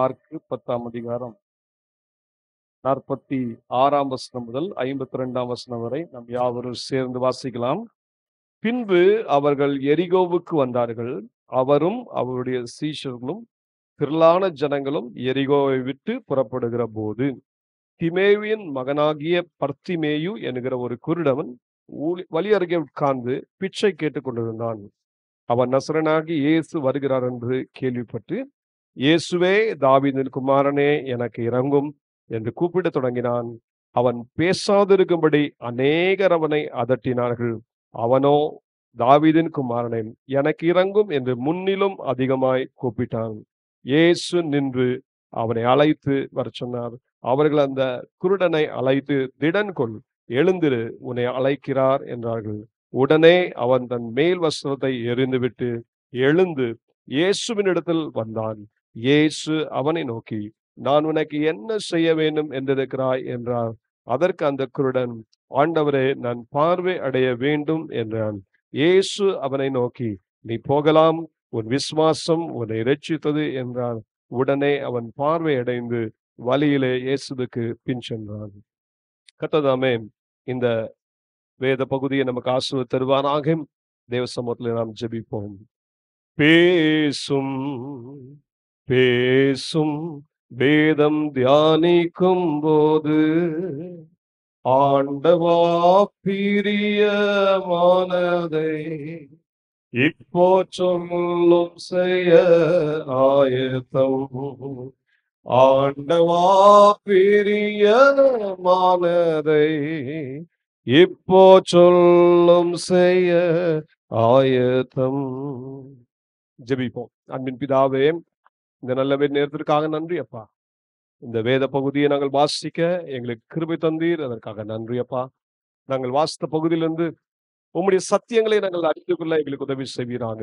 Mark 10ஆம் அதிகாரம் 46ஆம் வசனம் முதல் 52ஆம் வசனம் வரை நாம் யாவரும் சேர்ந்து வாசிக்கலாம். பின்பு அவர்கள் எரிகோவுக்கு வந்தார்கள். அவரும் அவருடைய சீஷர்களும் திரளான ஜனங்களும் எரிகோவை விட்டு புறப்படுகிற போது, திமேவியின் மகனாகிய பர்த்திமேயு என்கிற ஒரு குருடவன் வழி அருகே உட்கார்ந்து பிச்சை கேட்டுக் கொண்டிருந்தான். அவன் நசரனாகி இயேசு வருகிறார் என்று கேள்விப்பட்டு, இயேசுவே, தாவீதின் குமாரனே, எனக்கு இரங்கும் என்று கூப்பிடத் தொடங்கினான். அவன் பேசாதிருக்கும்படி அநேகர் அவனை அதட்டினார்கள். அவனோ, தாவீதின் குமாரனே, எனக்கு இரங்கும் என்று முன்னிலும் அதிகமாய் கூப்பிட்டான். இயேசு நின்று அவனை அழைத்து வரச் சொன்னார். அவர்கள் அந்த குருடனை அழைத்து, திடன் கொள், எழுந்திரு, உன்னை அழைக்கிறார் என்றார்கள். உடனே அவன் தன் மேல் வஸ்திரத்தை எறிந்துவிட்டு எழுந்து இயேசுவின் இடத்தில் வந்தான். இயேசு அவனை நோக்கி, நான் உனக்கு என்ன செய்ய வேண்டும் என்றிருக்கிறாய் என்றார். அதற்கு அந்த குருடன், ஆண்டவரே, நான் பார்வை அடைய வேண்டும் என்றான். இயேசு அவனை நோக்கி, நீ போகலாம், உன் விசுவாசம் உன்னை இரட்சித்தது என்றார். உடனே அவன் பார்வை அடைந்து வழியிலே இயேசுவுக்கு பின் சென்றான். கர்த்தர் இந்த வேத பகுதியை நமக்கு ஆசீர்வாதம் தருவாராக. தேவ சமூகத்தில் நாம் ஜெபிப்போம். பேசும் பேசும் வேதம் தியானிக்கும் போது, ஆண்டவா பிரியமானதை இப்போ சொல்லும் செய்ய ஆயத்தம். ஆண்டவா பிரியமானதை இப்போ சொல்லும் செய்ய ஆயத்தம். ஜெபிப்போம். அன்பின் பிதாவே, இந்த நல்ல நேரத்திற்காக நன்றி அப்பா. இந்த வேத பகுதியை நாங்கள் வாசிக்க எங்களுக்கு கிருபை தந்தீர், அதற்காக நன்றி அப்பா. நாங்கள் வாசித்த பகுதியிலிருந்து உம்முடைய சத்தியங்களை நாங்கள் அறிந்து கொள்ள எங்களுக்கு உதவி செய்வீராக.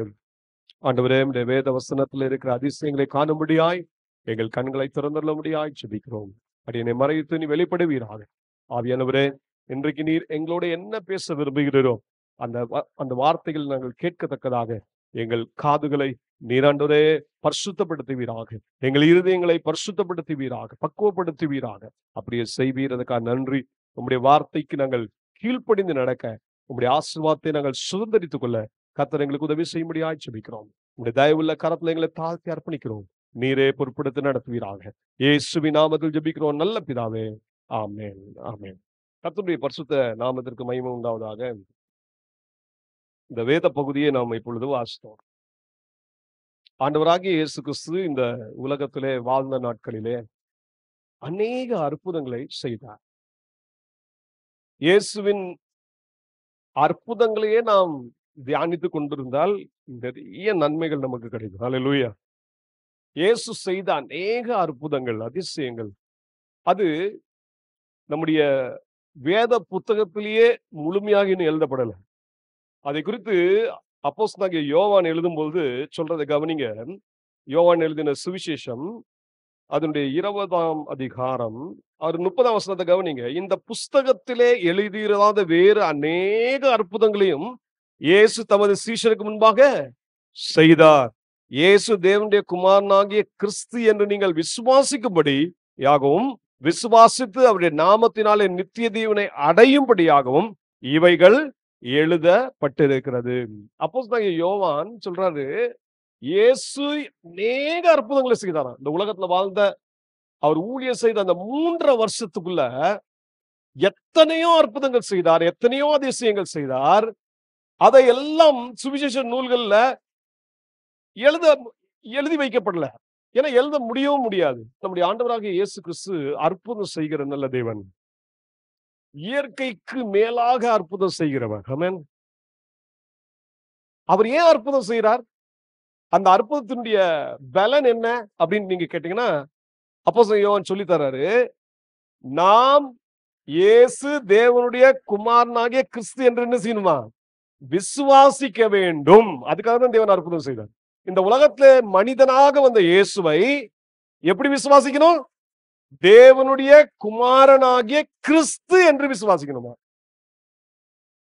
ஆண்டவரே, இந்த வேத வசனத்தில் இருக்கிற அதிசயங்களை காணும்படியாய் எங்கள் கண்களை திறந்துள்ளபடியாய் ஜெபிக்கிறோம். அடியனை மறைத்து நீ வெளிப்படுவீராக. ஆவியானவரே, இன்றைக்கு நீர் எங்களோட என்ன பேச விரும்புகிறீரோ அந்த வார்த்தைகள் நாங்கள் கேட்கத்தக்கதாக எங்கள் காதுகளை நீராண்டவரே பரிசுத்தப்படுத்துவீராக. எங்கள் இருதயங்களை பரிசுத்தப்படுத்துவீராக, பக்குவப்படுத்துவீராக. அப்படியே செய்வீர், அதுக்காக நன்றி. உம்முடைய வார்த்தைக்கு நாங்கள் கீழ்ப்படிந்து நடக்க, உம்முடைய ஆசீர்வாதத்தை நாங்கள் சுதந்திரித்துக் கொள்ள கர்த்தர் எங்களுக்கு உதவி செய்யும்படியாய் ஜெபிக்கிறோம். உம்முடைய தயவுள்ள கரத்துல எங்களை தாழ்த்தி அர்ப்பணிக்கிறோம். நீரே பொறுப்படுத்தி நடத்துவீராக. இயேசுவின் நாமத்தில் ஜெபிக்கிறோம் நல்ல பிதாவே, ஆமென், ஆமென். கர்த்தருடைய பரிசுத்த நாமத்திற்கு மகிமை உண்டாவதாக. இந்த வேத பகுதியை நாம் இப்பொழுது வாசித்தோம். ஆண்டவராகிய இயேசு கிறிஸ்து இந்த உலகத்திலே வாழ்ந்த நாட்களிலே அநேக அற்புதங்களை செய்தார். இயேசுவின் அற்புதங்களையே நாம் தியானித்துக் கொண்டிருந்தால் நிறைய நன்மைகள் நமக்கு கிடைக்கும். ஹல்லேலூயா. இயேசு செய்த அநேக அற்புதங்கள், அதிசயங்கள், அது நம்முடைய வேத புத்தகத்திலேயே முழுமையாக இன்னும் எழுதப்படலை. அதை குறித்து அப்போஸ்தலனாகிய யோவான் எழுதும்போது சொல்றதை கவனிங்க. யோவான் எழுதின சுவிசேஷம் அதனுடைய 20ஆம் அதிகாரம் 30ஆம் வசனத்தை கவனிங்க. இந்த புஸ்தகத்திலே எழுதியிராத வேறு அநேக அற்புதங்களையும் இயேசு தமது சீஷருக்கு முன்பாக செய்தார். இயேசு தேவனுடைய குமாரனாகிய கிறிஸ்து என்று நீங்கள் விசுவாசிக்கும்படி யாகவும், விசுவாசித்து அவருடைய நாமத்தினாலே நித்திய ஜீவனை அடையும்படியாகவும் இவைகள் எழுதப்பட்டிருக்கிறது. அப்போஸ்தலனாகிய யோவான் சொல்றாரு, இயேசு அநேக அற்புதங்களை செய்தாராம். இந்த உலகத்துல வாழ்ந்த அவர் ஊழியம் செய்த அந்த 3 வருஷத்துக்குள்ள எத்தனையோ அற்புதங்கள் செய்தார், எத்தனையோ அதிசயங்கள் செய்தார். அதை எல்லாம் சுவிசேஷ நூல்கள்ல எழுதி வைக்கப்படல. ஏன்னா எழுத முடியவும் முடியாது. நம்முடைய ஆண்டவராகிய இயேசு கிறிஸ்து அற்புதம் செய்கிற நல்ல தேவன், இயற்கைக்கு மேலாக அற்புதம் செய்கிறவர். ஆமென். அவர் ஏன் அற்புதம் செய்கிறார்? அந்த அற்புதத்தினுடைய பலன் என்ன அப்படின்னு நீங்க கேட்டீங்கன்னா, அப்போஸ்தலன் யோவான் சொல்லி தர்றாரு, நாம் இயேசு தேவனுடைய குமாரனாகிய கிறிஸ்து என்று என்ன செய்யணுமா? விசுவாசிக்க வேண்டும். அதுக்காக தான் தேவன் அற்புதம் செய்தார். இந்த உலகத்துல மனிதனாக வந்த இயேசுவை எப்படி விசுவாசிக்கணும்? தேவனுடைய குமாரனாகிய கிறிஸ்து என்று விசுவாசிக்கணுமா?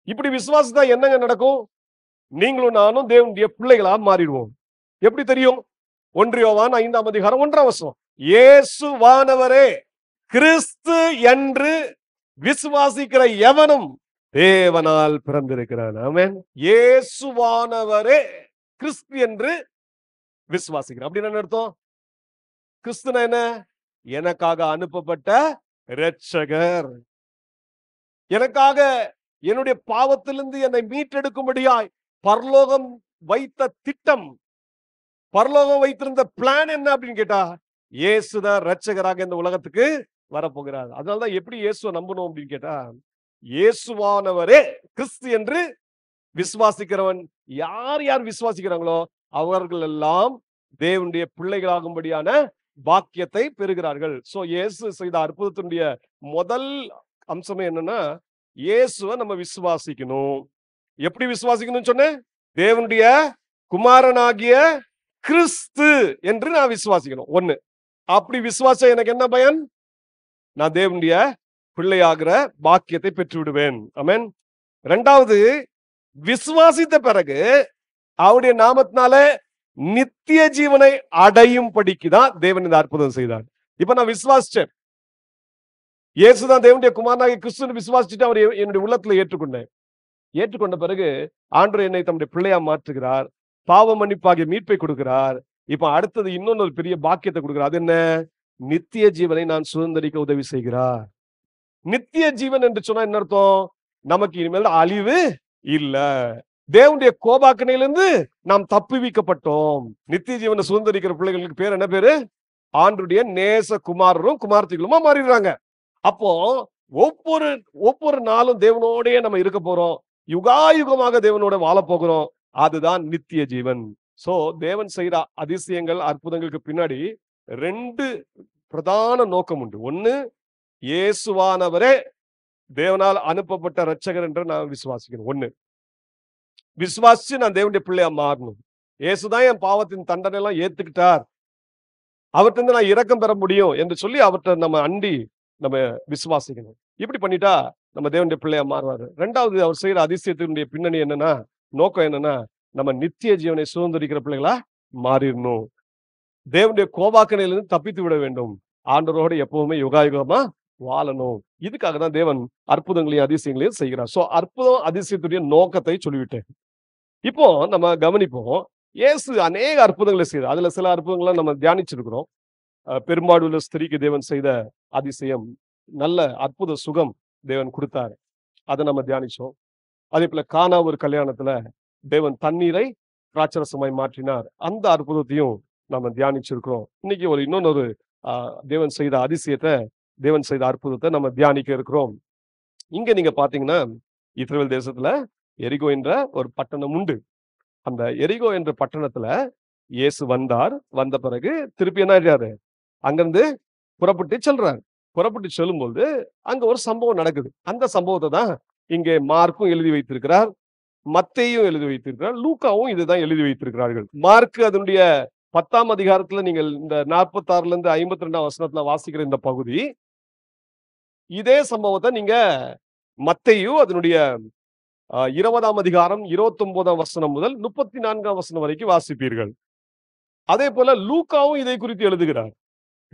இப்படி விசுவாசித்தா என்னங்க நடக்கும்? நீங்களும் நானும் தேவனுடைய பிள்ளைகளா மாறிடுவோம். எப்படி தெரியும்? 1 யோவான் 5ஆம் அதிகாரம் 1ஆம் வசனம். இயேசுவானவரே கிறிஸ்து என்று விசுவாசிக்கிற எவனும் தேவனால் பிறந்திருக்கிறான். ஆமென். இயேசுவானவரே கிறிஸ்து என்று விசுவாசிக்கிறான். அப்படின்னு என்ன அர்த்தம்? கிறிஸ்துனா என்ன? எனக்காக அனுப்பப்பட்ட இரட்சகர், எனக்காக என்னுடைய பாவத்திலிருந்து என்னை மீட்டெடுக்கும்படியாய் பரலோகம் வைத்த திட்டம், பரலோகம் வைத்திருந்த பிளான் என்ன அப்படின்னு கேட்டா, இயேசுதான் இரட்சகராக இந்த உலகத்துக்கு வரப்போகிறார். அதனாலதான் எப்படி இயேசுவை நம்பணும் அப்படின்னு கேட்டா, இயேசுவானவரே கிறிஸ்து என்று விசுவாசிக்கிறவன், யார் யார் விசுவாசிக்கிறாங்களோ அவர்கள் எல்லாம் தேவனுடைய பிள்ளைகளாகும்படியான பாக்கியத்தை பெறுகிறார்கள். சோ இயேசு செய்த அற்புதத்தினுடைய முதல் அம்சமே என்னன்னா, இயேசுவை நம்ம விசுவாசிக்கணும். எப்படி விசுவாசிக்கணும்னு சொன்னேன்? தேவனுடைய குமாரனாகிய கிறிஸ்து என்று நான் விசுவாசிக்கணும். ஒண்ணு. அப்படி விசுவாசம் எனக்கு என்ன பயன்? நான் தேவனுடைய பிள்ளையாகிற பாக்கியத்தை பெற்று விடுவேன். ஆமென். இரண்டாவது, விசுவாசித்த பிறகு அவருடைய நாமத்தினால நித்திய ஜீவனை அடையும் படிக்குதான் தேவன் இந்த அற்புதம் செய்தார். இப்ப நான் விசுவாசிச்சேன், இயேசுதான் தேவனுடைய குமாரனாகிய கிறிஸ்துன்னு விசுவாசிச்சுட்டு அவர் என்னுடைய உள்ளத்துல ஏற்றுக்கொண்டேன். ஏற்றுக்கொண்ட பிறகு ஆண்டவர் என்னை தம்முடைய பிள்ளையா மாற்றுகிறார், பாவ மன்னிப்பாகிய மீட்பை கொடுக்கிறார். இப்ப அடுத்தது இன்னொன்னு பெரிய பாக்கியத்தை கொடுக்கிறார். அது என்ன? நித்திய ஜீவனை நான் சுதந்திரிக்க உதவி செய்கிறார். நித்திய ஜீவன் என்று சொன்னா என்ன அர்த்தம்? நமக்கு இனிமேல் அழிவு இல்ல, தேவனுடைய கோபாக்கனையிலிருந்து நாம் தப்புவிக்கப்பட்டோம். நித்திய ஜீவனை சுதந்திரிக்கிற பிள்ளைகளுக்கு பேர் என்ன பேரு? ஆண்டவருடைய நேச குமாரரும் குமார்த்திகளுமா மாறிடுறாங்க. அப்போ ஒவ்வொரு நாளும் தேவனோடயே நம்ம இருக்க போறோம், யுகாயுகமாக தேவனோட வாழ போகிறோம். அதுதான் நித்திய ஜீவன். சோ தேவன் செய்யற அதிசயங்கள் அற்புதங்களுக்கு பின்னாடி ரெண்டு பிரதான நோக்கம் உண்டு. ஒண்ணு, இயேசுவானவரே தேவனால் அனுப்பப்பட்ட இரட்சகர் என்று நான் விசுவாசிக்கணும். ஒண்ணு, விசுவாசிச்சு நான் தேவனுடைய பிள்ளையா மாறணும். இயேசுதான் என் பாவத்தின் தண்டனை எல்லாம் ஏத்துக்கிட்டார், அவர்கிட்ட நான் இரக்கம் பெற முடியும் என்று சொல்லி அவர்கிட்ட நம்ம அண்டி நம்ம விசுவாசிக்கணும். இப்படி பண்ணிட்டா நம்ம தேவனுடைய பிள்ளையா மாறுவாரு. ரெண்டாவது, அவர் செய்யற அதிசயத்தினுடைய பின்னணி என்னன்னா, நோக்கம் என்னன்னா, நம்ம நித்திய ஜீவனை சுதந்திரிக்கிற பிள்ளைகளா மாறிடணும். தேவனுடைய கோபாக்கனையிலிருந்து தப்பித்து விட வேண்டும். ஆண்டவரோட எப்பவுமே யுகாயுகமா வாழணும். இதுக்காக தான் தேவன் அற்புதங்களையும் அதிசயங்களையும் செய்கிறார். சோ அற்புதம் அதிசயத்துடைய நோக்கத்தை சொல்லிவிட்டேன். இப்போ நம்ம கவனிப்போம், இயேசு அநேக அற்புதங்களை செய்தார். அதுல சில அற்புதங்களை நம்ம தியானிச்சிருக்கிறோம். பெரும்பாடுள்ள ஸ்திரீக்கு தேவன் செய்த அதிசயம், நல்ல அற்புத சுகம் தேவன் கொடுத்தாரு, அதை நம்ம தியானிச்சோம். அதே போல கானா ஒரு கல்யாணத்துல தேவன் தண்ணீரை திராட்சரசமாய் மாற்றினார், அந்த அற்புதத்தையும் நம்ம தியானிச்சிருக்கிறோம். இன்னைக்கு இன்னொரு தேவன் செய்த அதிசயத்தை, தேவன் செய்த அற்புதத்தை நம்ம தியானிக்க இருக்கிறோம். இங்க நீங்க பாத்தீங்கன்னா, இஸ்ரவேல் தேசத்துல எரிகோ என்ற ஒரு பட்டணம் உண்டு. அந்த எரிகோ என்ற பட்டணத்துல இயேசு வந்தார். வந்த பிறகு திருப்பி என்ன ஆயிட்டாரு? அங்கிருந்து புறப்பட்டு செல்றாரு. புறப்பட்டு செல்லும்போது அங்க ஒரு சம்பவம் நடக்குது. அந்த சம்பவத்தை தான் இங்கே மார்க்கும் எழுதி வைத்திருக்கிறார், மத்தேயும் எழுதி வைத்திருக்கிறார், லூக்காவும் இதுதான் எழுதி வைத்திருக்கிறார்கள். மார்க் அதனுடைய 10ஆம் அதிகாரத்துல நீங்கள் இந்த 46ல இருந்து 52ஆம் வசனத்துல வாசிக்கிற இந்த பகுதி, இதே சம்பவத்தை நீங்க மத்தேயு அதனுடைய 20ஆம் அதிகாரம் 29ஆம் வசனம் முதல் 34ஆம் வசனம் வரைக்கும் வாசிப்பீர்கள். அதே போல லூக்காவும் இதை குறித்து எழுதுகிறார்.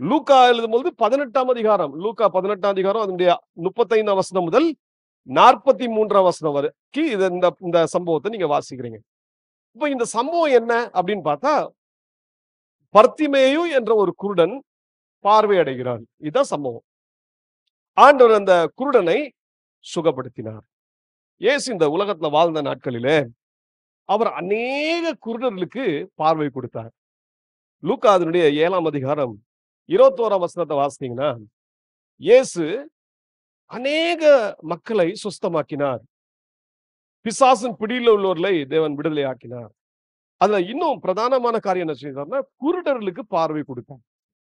லூக்கா எழுதும்போது 18ஆம் அதிகாரம், லூக்கா 18ஆம் அதிகாரம் அதனுடைய 35ஆம் வசனம் முதல் 43ஆம் வசனம் வரைக்கும் இந்த சம்பவத்தை நீங்க வாசிக்கிறீங்க. இப்ப இந்த சம்பவம் என்ன அப்படின்னு பார்த்தா, பர்த்திமேயு என்ற ஒரு குருடன் பார்வை அடைகிறான். இதுதான் சம்பவம். ஆண்டவர் அந்த குருடனை சுகப்படுத்தினார். இயேசு இந்த உலகத்துல வாழ்ந்த நாட்களிலே அவர் அநேக குருடர்களுக்கு பார்வை கொடுத்தார். லூக்கா அதனுடைய 7ஆம் அதிகாரம் 21ஆம் வசனத்தை வாசித்தீங்கன்னா, இயேசு அநேக மக்களை சுஸ்தமாக்கினார், பிசாசின் பிடியில் உள்ளவர்களை தேவன் விடுதலை ஆக்கினார். அதுல இன்னும் பிரதானமான காரியம் என்ன செய்தார்னா, குருடர்களுக்கு பார்வை கொடுத்தார்.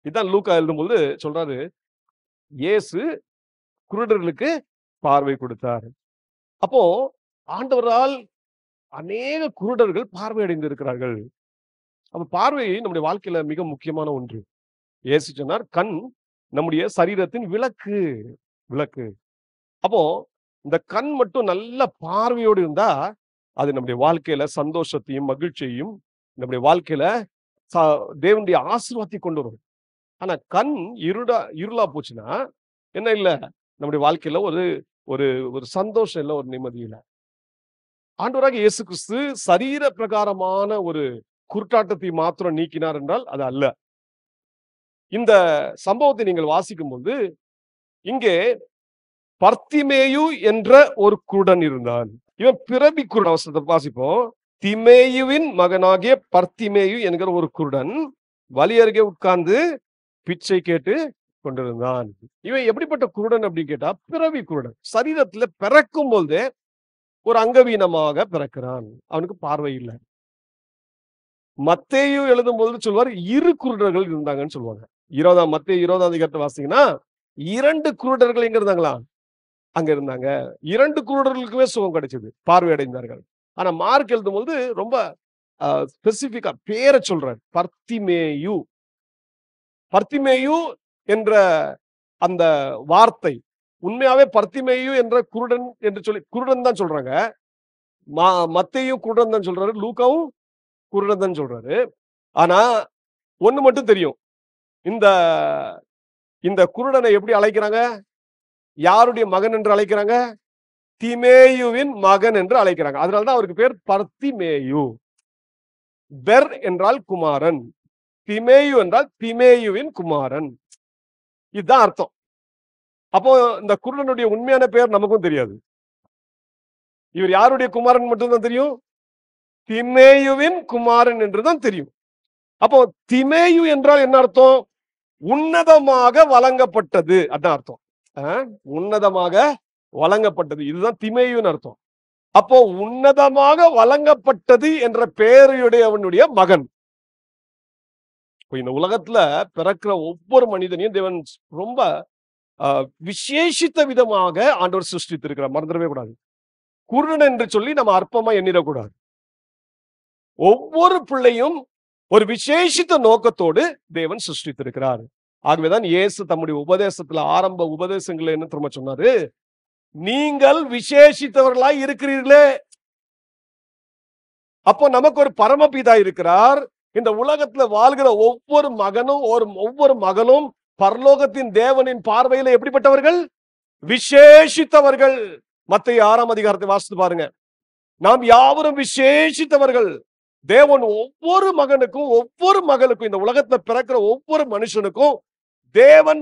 இதுதான் லூக்கா எழுதும்போது சொல்றாரு, இயேசு குருடர்களுக்கு பார்வை கொடுத்தார். அப்போ ஆண்டவரால் அநேக குருடர்கள் பார்வை அடைந்து இருக்கிறார்கள். அப்ப பார்வை நம்முடைய வாழ்க்கையில மிக முக்கியமான ஒன்று. இயேசு சொன்னார், கண் நம்முடைய சரீரத்தின் விளக்கு. விளக்கு. அப்போ இந்த கண் மட்டும் நல்ல பார்வையோடு இருந்தா அது நம்முடைய வாழ்க்கையில சந்தோஷத்தையும் மகிழ்ச்சியையும், நம்முடைய வாழ்க்கையில தேவனுடைய ஆசீர்வாதத்தை கொண்டு வரும். ஆனா கண் இருளா போச்சுன்னா என்ன இல்ல, நம்முடைய வாழ்க்கையில ஒரு ஒரு ஒரு சந்தோஷம் இல்ல, ஒரு நிம்மதி இல்ல. ஆண்டவராகிய இயேசு கிறிஸ்து சரீர பிரகாரமான ஒரு குருட்டாட்டத்தை மாத்திரம் நீக்கினார் என்றால் அது அல்ல. இந்த சம்பவத்தை நீங்கள் வாசிக்கும்போது இங்கே பர்த்திமேயு என்ற ஒரு குருடன் இருந்தான். இவன் பிறவி குருடன். வசனத்தை வாசிப்போம். திமேயுவின் மகனாகிய பர்த்திமேயு என்கிற ஒரு குருடன் வழி அருகே உட்கார்ந்து பிச்சை கேட்டு கொண்டிருந்தான். இவன் எப்படிப்பட்ட குருடன் அப்படின்னு கேட்டா, பிறவி குருடன். சரீரத்துல பிறக்கும் போதே ஒரு அங்கவீனமாக பிறக்கிறான். அவனுக்கு பார்வை இல்லை. மத்தேயு எழுதும்போது சொல்வார், இரு குருடர்கள் இருந்தாங்கன்னு சொல்லுவாங்க. மத்தேயு 20ஆம் அதிகாரத்தை வாசிங்கன்னா 2 குருடர்கள் எங்க இருந்தாங்களா? அங்க இருந்தாங்க. 2 குருடர்களுக்குமே சுகம் கிடைச்சது. பார்வை அடைந்தார்கள். ஆனா மார்க் எழுதும்போது ரொம்ப ஸ்பெசிபிக்கா பேரை சொல்றார். பர்த்திமேயு. பர்த்திமேயு என்ற அந்த வார்த்தை உண்மையாவே பர்த்திமேயு என்ற குருடன் என்று சொல்லி குருடன் தான் சொல்றாங்க. மத்தேயு குருடன் தான் சொல்றாரு. லூக்காவும் குருடன் தான் சொல்றாரு. ஆனா ஒண்ணு மட்டும் தெரியும். இந்த இந்த குருடனை எப்படி அழைக்கிறாங்க? யாருடைய மகன் என்று அழைக்கிறாங்க? திமேயுவின் மகன் என்று அழைக்கிறாங்க. அதனாலதான் அவருக்கு பேர் பர்த்திமேயு. பெர் என்றால் குமாரன், திமேயு என்றால் திமேயுவின் குமாரன். இதுதான் அர்த்தம். அப்போ இந்த குருடனுடைய உண்மையான பெயர் நமக்கும் தெரியாது. இவர் யாருடைய குமாரன் மட்டும்தான் தெரியும்? திமேயுவின் குமாரன் என்றுதான் தெரியும். அப்போ திமேயு என்றால் என்ன அர்த்தம்? உன்னதமாக வழங்கப்பட்டது. அதான் அர்த்தம். உன்னதமாக வழங்கப்பட்டது. இதுதான் திமேயுன்னு அர்த்தம். அப்போ உன்னதமாக வழங்கப்பட்டது என்ற பெயருடையவனுடைய மகன். இந்த உலகத்துல பிறக்கிற ஒவ்வொரு மனிதனையும் தேவன் ரொம்ப விசேஷித்த விதமாக ஆண்டவர் சிருஷ்டித்திருக்கிறார். மறந்துடவே கூடாது. குருடன் என்று சொல்லி நம்ம அற்பமா எண்ணிடக்கூடாது. ஒவ்வொரு பிள்ளையும் ஒரு விசேஷித்த நோக்கத்தோடு தேவன் சிருஷ்டித்திருக்கிறார். ஆகவேதான் இயேசு தம்முடைய உபதேசத்துல ஆரம்ப உபதேசங்களை என்ன திரும்ப சொன்னாரு? நீங்கள் விசேஷித்தவர்களாய் இருக்கிறீர்களே. அப்போ நமக்கு ஒரு பரமபிதா இருக்கிறார். இந்த உலகத்துல வாழ்கிற ஒவ்வொரு மகனும் பரலோகத்தின் தேவனின் பார்வையில எப்படிப்பட்டவர்கள்? விசேஷித்தவர்கள். மத்தேயு 6ஆம் அதிகாரத்தை வாசித்து பாருங்க. நாம் யாவரும் விசேஷித்தவர்கள். தேவன் ஒவ்வொரு மகனுக்கும் ஒவ்வொரு மகளுக்கும் இந்த உலகத்துல பிறக்கிற ஒவ்வொரு மனுஷனுக்கும் தேவன்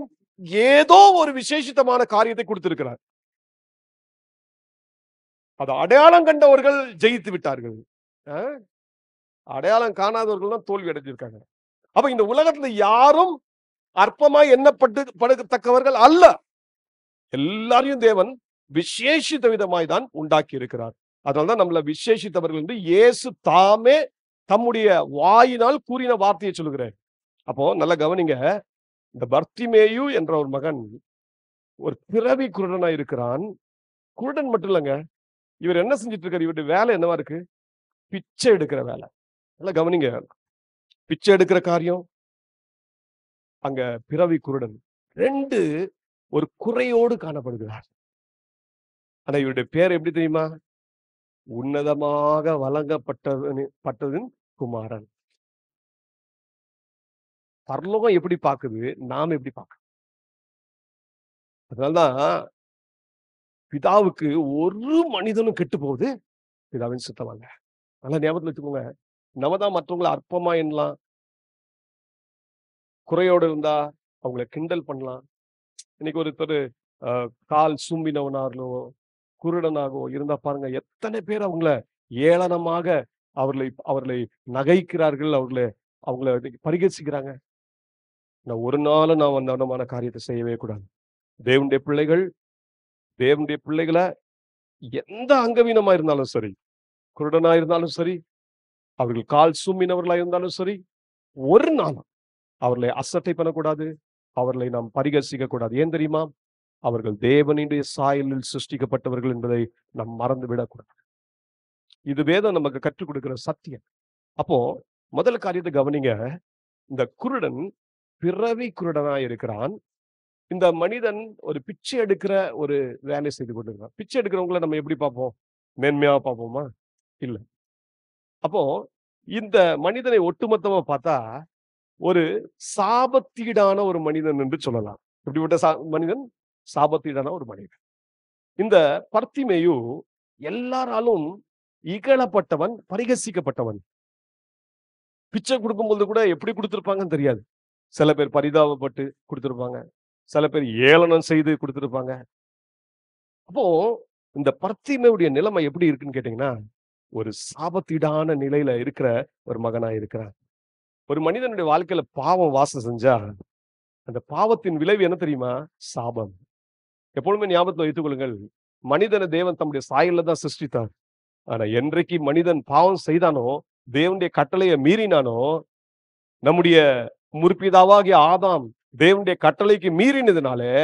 ஏதோ ஒரு விசேஷித்தமான காரியத்தை கொடுத்திருக்கிறார். அது அடையாளம் கண்டவர்கள் ஜெயித்து விட்டார்கள். அடையாளம் காணாதவர்கள் தான் தோல்வி அடைஞ்சிருக்காங்க. அப்ப இந்த உலகத்துல யாரும் அற்பமாய் எண்ணப்படத்தக்கவர்கள் அல்ல. எல்லாரையும் தேவன் விசேஷித்த விதமாய் தான் உண்டாக்கி இருக்கிறார். அதனால்தான் நம்மள விசேஷித்தவர்கள் என்று இயேசு தாமே தம்முடைய வாயினால் கூறின வார்த்தையை சொல்லுகிறார். அப்போ நல்ல கவனிங்க. இந்த பர்த்திமேயு என்ற ஒரு மகன் ஒரு பிறவி குருடனா இருக்கிறான். குருடன் மட்டும் இல்லைங்க, இவர் என்ன செஞ்சிட்டு இருக்காரு? இவருடைய வேலை என்னவா இருக்கு? பிச்சை எடுக்கிற வேலை. நல்ல கவனிங்க. பிச்சை எடுக்கிற காரியம். அங்க பிறவி குருடன் 2 ஒரு குறையோடு காணப்படுகிறார். ஆனா இவருடைய பேர் எப்படி தெரியுமா? உன்னதமாக வழங்கப்பட்டதின் குமாரன். பரலோகம் எப்படி பாக்குது, நாம் எப்படி பார்க்கணும்? அதனால்தான் பிதாவுக்கு ஒரு மனிதனும் கெட்டு போகுது பிதாவின் சித்தமாங்க. நல்லா ஞாபகத்துல வச்சுக்கோங்க. நம்ம தான் மற்றவங்களை அற்பமா எண்ணலாம், குறையோடு இருந்தா அவங்களை கிண்டல் பண்ணலாம். இன்னைக்கு ஒருத்தர் கால் சூம்பினவனாகவோ குருடனாகவோ இருந்தா பாருங்க, எத்தனை பேர் அவங்கள ஏளனமாக அவர்களை நகைக்கிறார்கள், அவங்கள பரிகசிக்கிறாங்க. ஒரு நாளும் நான் அந்த காரியத்தை செய்யவே கூடாது. தேவனுடைய பிள்ளைகளை எந்த அங்கவீனமா இருந்தாலும் சரி, குருடனா இருந்தாலும் சரி, அவர்கள் கால் சூம்பினவர்களா இருந்தாலும் சரி, ஒரு நாளும் அவர்களை அசட்டை பண்ணக்கூடாது, அவர்களை நாம் பரிகசிக்க கூடாது. ஏன் தெரியுமா? அவர்கள் தேவனுடைய சாயலில் சிருஷ்டிக்கப்பட்டவர்கள் என்பதை நாம் மறந்து விடக்கூடாது. இது வேதம் நமக்கு கற்றுக் கொடுக்கிற சத்தியம். அப்போ முதல் காரியத்தை கவனிங்க. இந்த குருடன் பிறவி குருடனா இருக்கிறான். இந்த மனிதன் ஒரு பிச்சை எடுக்கிற ஒரு வேலை செய்து கொண்டிருக்கிறான். பிச்சை எடுக்கிறவங்களை நம்ம எப்படி பார்ப்போம்? மேன்மையா பார்ப்போமா? இல்ல. அப்போ இந்த மனிதனை ஒட்டுமொத்தமா பார்த்தா ஒரு சாபத்தீடான ஒரு மனிதன் என்று சொல்லலாம். இப்படிப்பட்ட மனிதன் சாபத்தீடான ஒரு மனிதன். இந்த பர்த்திமேயு எல்லாராலும் இகழப்பட்டவன், பரிகசிக்கப்பட்டவன். பிச்சை கொடுக்கும்போது கூட எப்படி கொடுத்திருப்பாங்கன்னு தெரியாது. சில பேர் பரிதாபப்பட்டு கொடுத்திருப்பாங்க. சில பேர் ஏளனம் செய்து கொடுத்திருப்பாங்க. அப்போ இந்த பர்த்திமேயுடைய நிலைமை எப்படி இருக்குன்னு கேட்டீங்கன்னா, ஒரு சாபத்தீடான நிலையில இருக்கிற ஒரு மகனா இருக்கிறான். ஒரு மனிதனுடைய வாழ்க்கையில பாவம் வாசம் செஞ்சா, அந்த பாவத்தின் விளைவு என்ன தெரியுமா? சாபம். எப்பொழுதுமே ஞாபகத்துல வைத்துக் கொள்ளுங்கள். மனிதனை தேவன் தம்முடைய சாயல்ல தான் சிருஷ்டித்தார். ஆனா என்றைக்கு மனிதன் பாவம் செய்தானோ, தேவனுடைய கட்டளைய மீறினானோ, நம்முடைய முற்பிதாவாகிய ஆதாம் தேவனுடைய கட்டளைக்கு மீறினதுனாலே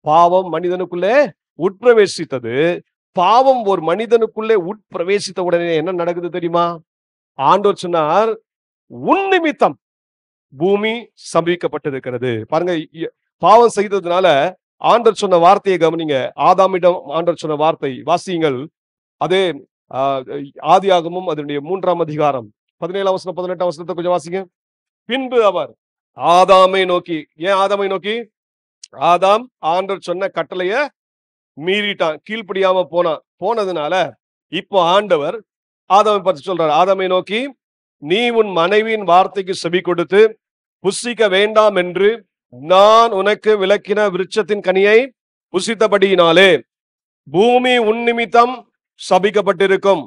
பாவம் மனிதனுக்குள்ளே உட்பிரவேசித்தது. பாவம் ஒரு மனிதனுக்குள்ளே உட்பிரவேசித்த உடனே என்ன நடக்குது தெரியுமா? ஆண்டவர் சொன்னார், உன் நிமித்தம் பூமி சபிக்கப்பட்டிருக்கிறது. பாருங்க, பாவம் செய்ததுனால ஆண்டவர் சொன்ன வார்த்தையை கவனிங்க. ஆதாமிடம் ஆண்டவர் சொன்ன வார்த்தை வாசியுங்கள். அதே ஆதியாகமும் அதனுடைய 3ஆம் அதிகாரம் 17ஆம் வசனம் 18ஆம் வசனத்தை கொஞ்சம் வாசிங்க. பின்பு அவர் ஆதாமை நோக்கி, ஏன் ஆதாமை நோக்கி? ஆதாம் ஆண்டவர் சொன்ன கட்டளைய மீறிட்டான், கீழ்ப்படியாம போனதுனால இப்போ ஆண்டவர் ஆதாமை பார்த்து சொல்றார். ஆதாமை நோக்கி, நீ உன் மனைவியின் வார்த்தைக்கு செவி கொடுத்து புசிக்க வேண்டாம் என்று நான் உனக்கு விலக்கின விருட்சத்தின் கனியை புசித்தபடியினாலே பூமி உன் நிமித்தம் சபிக்கப்பட்டிருக்கும்.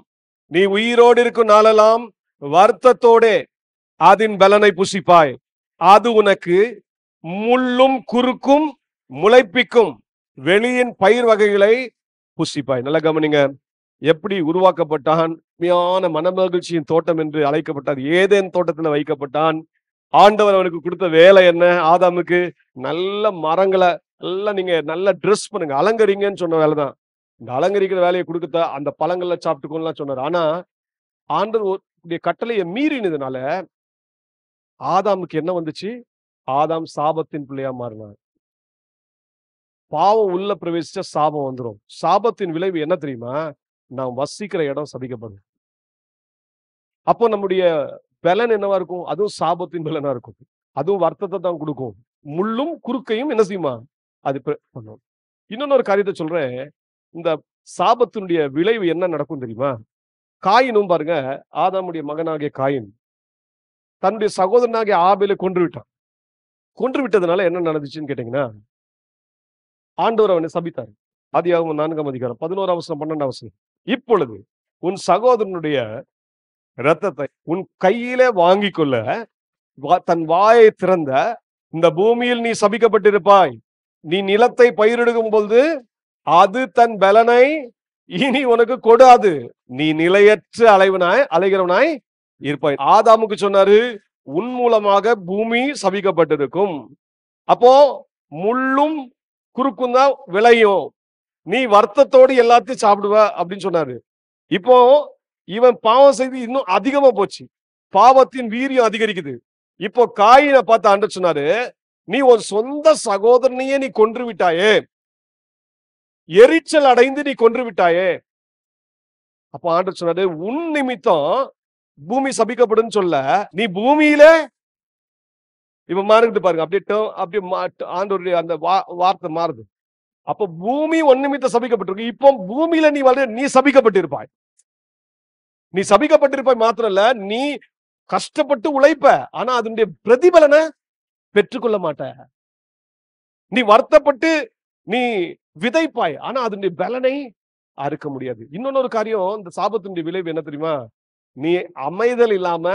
நீ உயிரோடு இருக்கும் நாளெல்லாம் வருத்தத்தோடே அதன் பலனை புசிப்பாய். அது உனக்கு முள்ளும் குறுக்கும் முளைப்பிக்கும் வெளியின் பயிர் வகைகளை புசிப்பாய். நல்லா கவனிங்க. எப்படி உருவாக்கப்பட்டான்? உண்மையான மனமகிழ்ச்சியின் தோட்டம் என்று அழைக்கப்பட்டார். ஏதேன் தோட்டத்தில் வைக்கப்பட்டான். ஆண்டவர் அவனுக்கு கொடுத்த வேலை என்ன? ஆதாமுக்கு நல்ல மரங்களை எல்லாம் நீங்க நல்ல ட்ரெஸ் பண்ணுங்க, அலங்கரிங்கன்னு சொன்ன வேலைதான். இந்த அலங்கரிக்கிற வேலையை கொடுத்த அந்த பழங்கள்ல சாப்பிட்டுக்கோன்னு சொன்னார். ஆனா ஆண்டவர் கட்டளையை மீறினதுனால ஆதாமுக்கு என்ன வந்துச்சு? ஆதாம் சாபத்தின் பிள்ளையா மாறினார். பாவம் உள்ள பிரவேசிச்சா சாபம் வந்துடும். சாபத்தின் விளைவு என்ன தெரியுமா? நாம் வசிக்கிற இடம் சபிக்கப்படும். அப்போ நம்முடைய பலன் என்னவா இருக்கும்? அதுவும் சாபத்தின் பலனா இருக்கும். அதுவும் வருத்தத்தை தான் கொடுக்கும். முள்ளும் குறுக்கையும் என்ன செய்யுமா? அது பண்ணும். இன்னொரு காரியத்தை சொல்றேன். இந்த சாபத்தினுடைய விளைவு என்ன நடக்கும் தெரியுமா? காயினும் பாருங்க, ஆதாமுடைய மகனாகிய காயின் தன்னுடைய சகோதரனாகிய ஆபேலை கொன்று விட்டான். கொன்று விட்டதுனால என்ன நடந்துச்சுன்னு கேட்டீங்கன்னா, ஆண்டவர் அவனை சபித்தார். ஆதியாகமம் 4ஆம் அதிகாரம் 11ஆம் வசனம் 12ஆம் வசனம். இப்பொழுது உன் சகோதரனுடைய இரத்தத்தை உன் கையிலே வாங்கிக் கொள்ள தன் வாயை திறந்த இந்த பூமியில் நீ சபிக்கப்பட்டிருப்பாய். நீ நிலத்தை பயிரிடுகும் பொழுது அது தன் பலனை இனி உனக்கு கொடாது. நீ நிலையற்ற அலைகிறவனாய் இருப்பாய். ஆதாமுக்கு சொன்னாரு, உன் மூலமாக பூமி சபிக்கப்பட்டிருக்கும். அப்போ முள்ளும் குறுக்கும் தான் விளையும். நீ வருத்தத்தோடு எல்லாத்தையும் சாப்பிடுவ அப்படின்னு சொன்னாரு. இப்போ இவன் பாவம் செய்து இன்னும் அதிகமா போச்சு. பாவத்தின் வீரியம் அதிகரிக்குது. இப்போ காயினை பார்த்து ஆண்டவர் சொன்னாரு, நீ ஒரு சொந்த சகோதரனையே நீ கொன்று விட்டாயே, எரிச்சல் அடைந்து நீ கொன்று விட்டாயே. அப்ப ஆண்டவர் சொன்னாரு, உன் நிமித்தம் பூமி சபிக்கப்படும் சொல்ல, நீ பூமியில இப்ப மாறிட்டு பாருங்க. அப்படியே ஆண்டவருடைய அந்த வார்த்தை மாறுது. அப்ப பூமி ஒன் நிமித்தம் சபிக்கப்பட்டிருக்கு. இப்போ பூமியில நீ சபிக்கப்பட்டிருப்பாய். நீ சபிக்கப்பட்டிருப்பாய் மாத்திரம் இல்ல, நீ கஷ்டப்பட்டு உழைப்ப, ஆனா அதனுடைய பிரதிபலனை பெற்றுக்கொள்ள மாட்ட. நீ வருத்தப்பட்டு நீ விதைப்பாய், ஆனா அதனுடைய பலனை அறுக்க முடியாது. இன்னொரு காரியம், இந்த சாபத்தினுடைய விளைவு என்ன தெரியுமா? நீ அமைதல் இல்லாம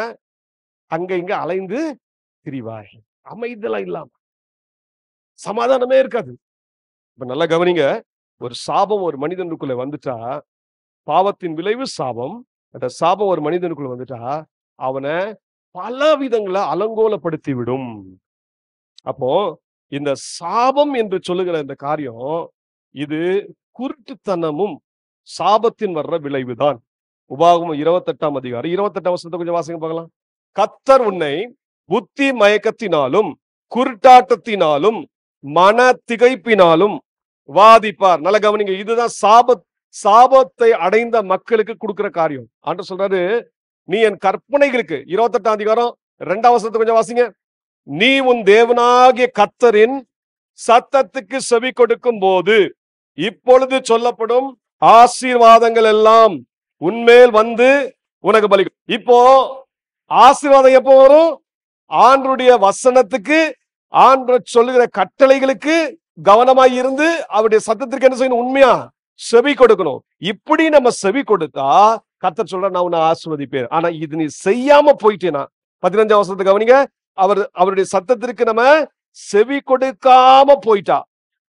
அங்க இங்க அலைந்து திரிவாய். அமைதலா இல்லாம சமாதானமே இருக்காது. இப்ப நல்லா கவனிங்க. ஒரு சாபம் ஒரு மனிதனுக்குள்ள வந்துட்டா, பாவத்தின் விளைவு சாபம். அந்த சாபம் ஒரு மனிதனுக்குள்ள வந்துட்டா அவனை பல விதங்களை அலங்கோலப்படுத்தி விடும். அப்போ இந்த சாபம் என்று சொல்லுகிற இந்த காரியம், இது குருட்டுத்தனமும் சாபத்தின் வர்ற விளைவுதான். உபாகமம் 28ஆம் அதிகாரம் 28ஆம் வசனத்தை கொஞ்சம் வாசிங்க பார்க்கலாம். கர்த்தர் உன்னை புத்தி மயக்கத்தினாலும் குருட்டாட்டத்தினாலும் மன திகைப்பினாலும் வாதிப்பார். நல்ல கவனிங்க. இதுதான் சாபத்தை அடைந்த மக்களுக்கு கொடுக்கிற காரியம். ஆண்டவர் சொல்றாரு, நீ என் கற்பனைகளுக்கு 28ஆம் அதிகாரம் 2ஆம் வசனத்தை கொஞ்சம் வாசிங்க. நீ உன் தேவனாகிய கர்த்தரின் சத்தத்துக்கு செவி கொடுக்கும் போது இப்பொழுது சொல்லப்படும் ஆசீர்வாதங்கள் எல்லாம் உன்மேல் வந்து உனக்கு பலிக்கும். இப்போ ஆசீர்வாதம் எப்போ வரும்? ஆண்டவருடைய வசனத்துக்கு, ஆண்டவர் சொல்லுகிற கட்டளைகளுக்கு கவனமாய் இருந்து அவருடைய சத்தத்திற்கு என்ன செய்யணும்? உண்மையா செவி கொடுக்கணும். இப்படி நம்ம செவி கொடுத்தா கர்த்தர் சொல்ற, நான் உன்னை ஆசீர்வதிப்பேன். ஆனா இது நீ செய்யாம போயிட்டேனா, 15ஆம் வசனத்தை கவனிங்க. அவருடைய சத்தத்திற்கு நம்ம செவி கொடுக்காம போயிட்டா,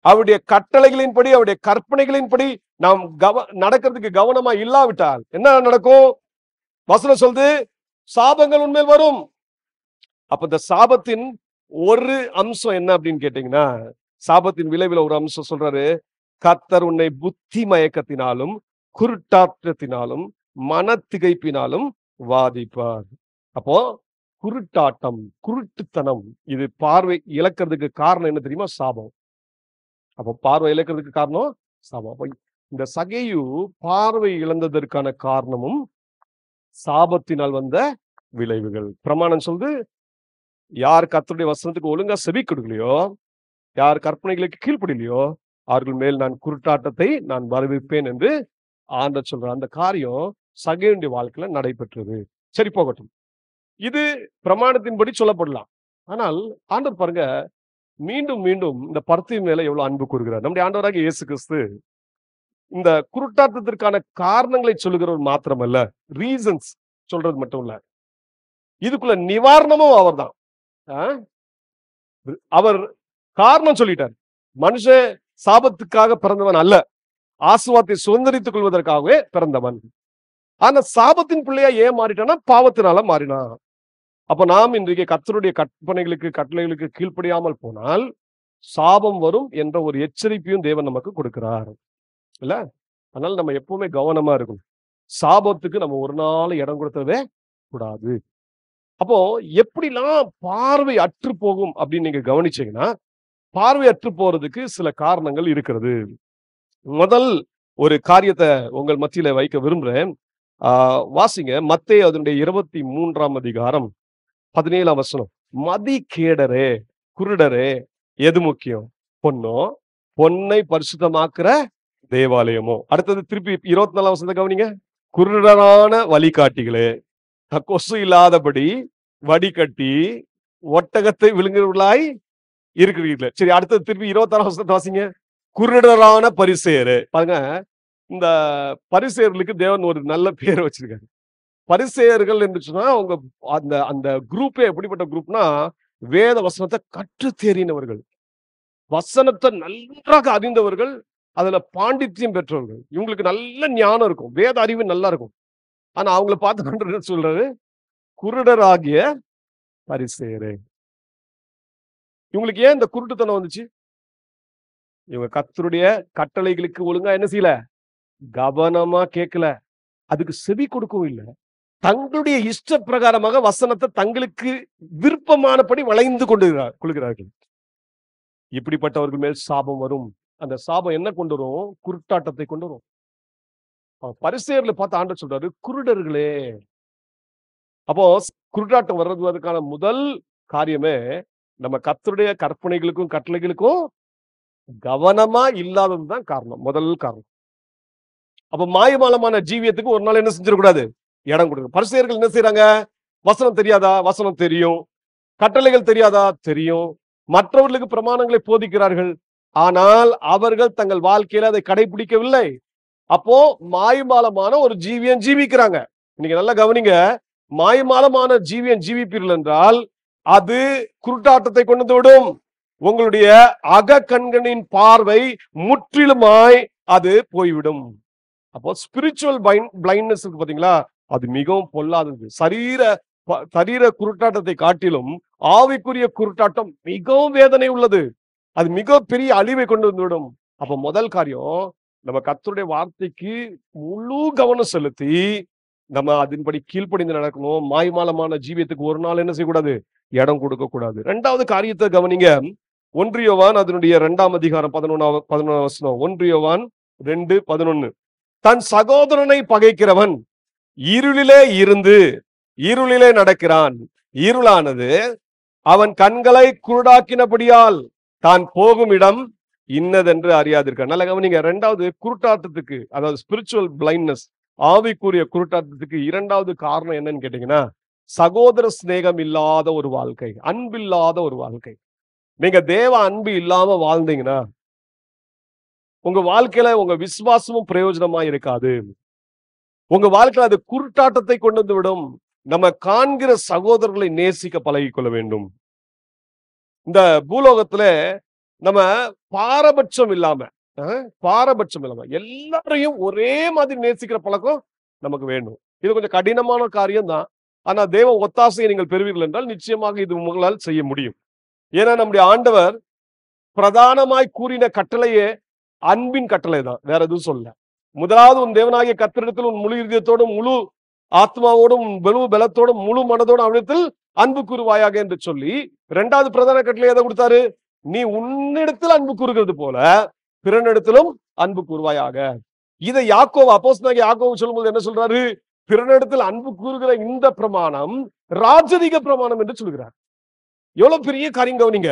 அவருடைய கட்டளைகளின்படி, அவருடைய கற்பனைகளின்படி நாம் நடக்கிறதுக்கு கவனமா இல்லாவிட்டால் என்ன நடக்கும்? வசனம் சொல்லுது, சாபங்கள் உண்மையில் வரும். அப்ப இந்த சாபத்தின் ஒரு அம்சம் என்ன அப்படின்னு கேட்டீங்கன்னா, சாபத்தின் விளைவில் ஒரு அம்சம் சொல்றாரு, கர்த்தர் உன்னை புத்தி மயக்கத்தினாலும் குருட்டாட்டத்தினாலும் மனத்திகைப்பினாலும் வாதிப்பார். அப்போ குருட்டாட்டம், குருட்டுத்தனம், இது பார்வை இழக்கிறதுக்கு காரணம் என்ன தெரியுமா? சாபம். அப்போ பார்வை இழக்கிறதுக்கு காரணம் சாபம். அப்போ இந்த சகேயு பார்வை இழந்ததற்கான காரணமும் சாபத்தினால் வந்த விளைவுகள். பிரமாணம் சொல்லுது, யார் கர்த்தருடைய வசனத்துக்கு ஒழுங்கா செவி கொடுக்கலையோ, யார் கற்பனைகளுக்கு கீழ்ப்படிலையோ, அவர்கள் மேல் நான் குருட்டாட்டத்தை நான் வரவிப்பேன் என்று ஆண்டவர் சொல்றார். அந்த காரியம் சகேயுடைய வாழ்க்கையில நடைபெற்றது. சரி, போகட்டும். இது பிரமாணத்தின்படி சொல்லப்படலாம். ஆனால் ஆண்டவர் பாருங்க, மீண்டும் மீண்டும் இந்த பர்த்தின் மேல எவ்வளவு அன்பு கூறுகிறார். நம்முடைய ஆண்டவராகிய இயேசு கிறிஸ்து இந்த குருட்டாட்டத்திற்கான காரணங்களை சொல்லுகிறவர் மாத்திரமல்ல, ரீசன்ஸ் சொல்றது மட்டும் இல்ல, இதுக்குள்ள நிவாரணமும் அவர்தான். அவர் காரணம் சொல்லிட்டார். மனுஷன் சாபத்துக்காக பிறந்தவன் அல்ல, ஆசீர்வாதத்தை சுதந்திரித்துக் கொள்வதற்காகவே பிறந்தவன். ஆனா சாபத்தின் பிள்ளையா ஏன் மாறிட்டானா? பாவத்தினால மாறினான். அப்ப நாம் இன்றைக்கு கர்த்தருடைய கற்பனைகளுக்கு கட்டளைகளுக்கு கீழ்ப்படியாமல் போனால் சாபம் வரும் என்ற ஒரு எச்சரிப்பையும் தேவன் நமக்கு கொடுக்கிறார் இல்ல. அதனால நம்ம எப்பவுமே கவனமா இருக்கணும். சாபத்துக்கு நம்ம ஒரு நாள் இடம் கொடுத்ததே கூடாது. அப்போ எப்படிலாம் பார்வை அற்று போகும் அப்படின்னு நீங்க கவனிச்சீங்கன்னா, பார்வை அற்று போறதுக்கு சில காரணங்கள் இருக்கிறது. முதல் ஒரு காரியத்தை உங்கள் மத்தியில வைக்க விரும்புறேன். வாசிங்க மத்தேயு அதனுடைய 23ஆம் அதிகாரம் 17ஆம் வசனம். மதி கேடரே, குருடரே, எது முக்கியம்? பொன்னோ, பொன்னை பரிசுத்தமாக்குற தேவாலயமோ? அடுத்தது திருப்பி 24ஆம் வசனத்தை கவனிங்க. குருடரான வழிகாட்டிகளே, கொசு இல்லாதபடி வடிகட்டி ஒட்டகத்தை விழுங்குவர்களாய் இருக்கிறீர்கள். சரி, அடுத்தது திருப்பி 26ஆம் வசனத்தை வாசிங்க. குருடரான பரிசேயரே. பாருங்க, இந்த பரிசேயர்களுக்கு தேவன் ஒரு நல்ல பேர் வச்சிருக்காரு. பரிசேயர்கள் என்று சொன்னா அவங்க அந்த அந்த குரூப்பே எப்படிப்பட்ட குரூப்னா, வேத வசனத்தை கற்று தேறினவர்கள், வசனத்தை நன்றாக அறிந்தவர்கள், அதுல பாண்டித்யம் பெற்றவர்கள். இவங்களுக்கு நல்ல ஞானம் இருக்கும், வேத அறிவு நல்லா இருக்கும். ஆனா அவங்கள பார்த்து சொல்றாரு, குருடராகிய பரிசேயரே. இவங்களுக்கு ஏன் இந்த குருட்டுத்தனம் வந்துச்சு? இவங்க கர்த்தருடைய கட்டளைகளுக்கு ஒழுங்கா என்ன செய்யல, கவனமா கேட்கல, அதுக்கு செவி கொடுக்கவும் இல்லை. தங்களுடைய இஷ்ட பிரகாரமாக வசனத்தை தங்களுக்கு விருப்பமானபடி வளைந்து கொள்கிறார்கள். இப்படிப்பட்டவர்கள் மேல் சாபம் வரும். அந்த சாபம் என்ன கொண்டு வரும்? குருட்டாட்டத்தை கொண்டு வரும். பரிசேயர்களை பார்த்து ஆண்டவர் சொல்றாரு, குருடர்களே. அப்போ குருட்டாட்டம் வர்றதுக்கான முதல் காரியமே நம்ம கர்த்தருடைய கற்பனைகளுக்கும் கட்டளைகளுக்கும் கவனமா இல்லாததுதான் காரணம், முதல் காரணம். அப்ப மாயமாலமான ஜீவியத்துக்கு ஒரு நாள் என்ன செஞ்சிடக்கூடாது, இடம் கொடுக்கணும். பரிசேயர்கள் என்ன செய்யறாங்க? வசனம் தெரியாதா? வசனம் தெரியும். கட்டளைகள் தெரியாதா? தெரியும். மற்றவர்களுக்கு பிரமாணங்களை போதிக்கிறார்கள். ஆனால் அவர்கள் தங்கள் வாழ்க்கையில அதை கடைபிடிக்கவில்லை. அப்போ மாயமாலமான ஒரு ஜீவியம் ஜீவிக்கிறாங்க. நீங்க நல்லா கவனிங்க. மாயமாலமான ஜீவியம் ஜீவிப்பீர்கள் என்றால் அது குருட்டாட்டத்தை கொண்டு விடும். உங்களுடைய அக கண்களின் பார்வை முற்றிலுமாய் அது போய்விடும். அப்போ ஸ்பிரிச்சுவல் பிளைண்ட்னஸ் இருக்கு பாத்தீங்களா, அது மிகவும் பொல்லாதது. சரீர குருட்டாட்டத்தை காட்டிலும் ஆவிக்குரிய குருட்டாட்டம் மிகவும் வேதனை உள்ளது. அது மிக பெரிய அழிவை கொண்டு வந்துவிடும். அப்ப முதல் காரியம், நம்ம கர்த்தருடைய வார்த்தைக்கு முழு கவனம் செலுத்தி நம்ம அதன்படி கீழ்ப்படிந்து நடக்கணும். மாய்மாலமான ஜீவியத்துக்கு ஒரு நாள் என்ன செய்யக்கூடாது, இடம் கொடுக்க கூடாது. இரண்டாவது காரியத்தை கவனிங்க. 1 யோவான் அதனுடைய 2ஆம் அதிகாரம் 11ஆம் வசனம். 1 யோவான் 2:11. தன் சகோதரனை பகைக்கிறவன் இருளிலே இருந்து இருளிலே நடக்கிறான். இருளானது அவன் கண்களை குருடாக்கினபடியால் தான் போகும் இடம் இன்னதென்று அறியாதிருக்க. நல்ல கவனிங்க. இரண்டாவது குருட்டாட்டத்துக்கு, அதாவது ஸ்பிரிச்சுவல் பிளைண்ட்னஸ், ஆவிக்குரிய குருட்டாட்டத்துக்கு இரண்டாவது காரணம் என்னன்னு கேட்டீங்கன்னா, சகோதர சிநேகம் இல்லாத ஒரு வாழ்க்கை, அன்பில்லாத ஒரு வாழ்க்கை. நீங்க தேவ அன்பு இல்லாம வாழ்ந்தீங்கன்னா உங்க வாழ்க்கையில உங்க விசுவாசமும் பிரயோஜனமா இருக்காது. உங்க வாழ்க்கையில அது குருட்டாட்டத்தை கொண்டு வந்து விடும். நம்ம காண்கிற சகோதரர்களை நேசிக்க பழகிக்கொள்ள வேண்டும். இந்த பூலோகத்துல நம்ம பாரபட்சம் இல்லாம எல்லாரையும் ஒரே மாதிரி நேசிக்கிற பழக்கம் நமக்கு வேண்டும். இது கொஞ்சம் கடினமான காரியம் தான். ஆனா தேவ ஒத்தாசையை நீங்கள் பெறுவீர்கள் என்றால் நிச்சயமாக இது உங்களால் செய்ய முடியும். ஏன்னா நம்முடைய ஆண்டவர் பிரதானமாய் கூறின கட்டளையே அன்பின் கட்டளை தான், வேற எதுவும் சொல்ல. முதலாவது உன் தேவனாகிய கர்த்தரிடத்தில் உன் முழு இதயத்தோடும் முழு ஆத்மாவோடும் முழு பலத்தோடும் முழு மனதோடும் அவரிடத்தில் அன்பு கூறுவாயாக என்று சொல்லி, இரண்டாவது பிரதான கட்டளை எதை கொடுத்தாரு? நீ உன்னிடத்தில் அன்பு கூறுகிறது போல பிறனிடத்திலும் அன்பு கூறுவாயாக. இதை யாக்கோபு, அப்போஸ்தலனாகிய யாக்கோபு சொல்லும்போது என்ன சொல்றாரு? பிறனிடத்தில் அன்பு கூறுகிற இந்த பிரமாணம் ராஜரீக பிரமாணம் என்று சொல்கிறார். எவ்வளவு பெரிய காரியம் கவனிங்க.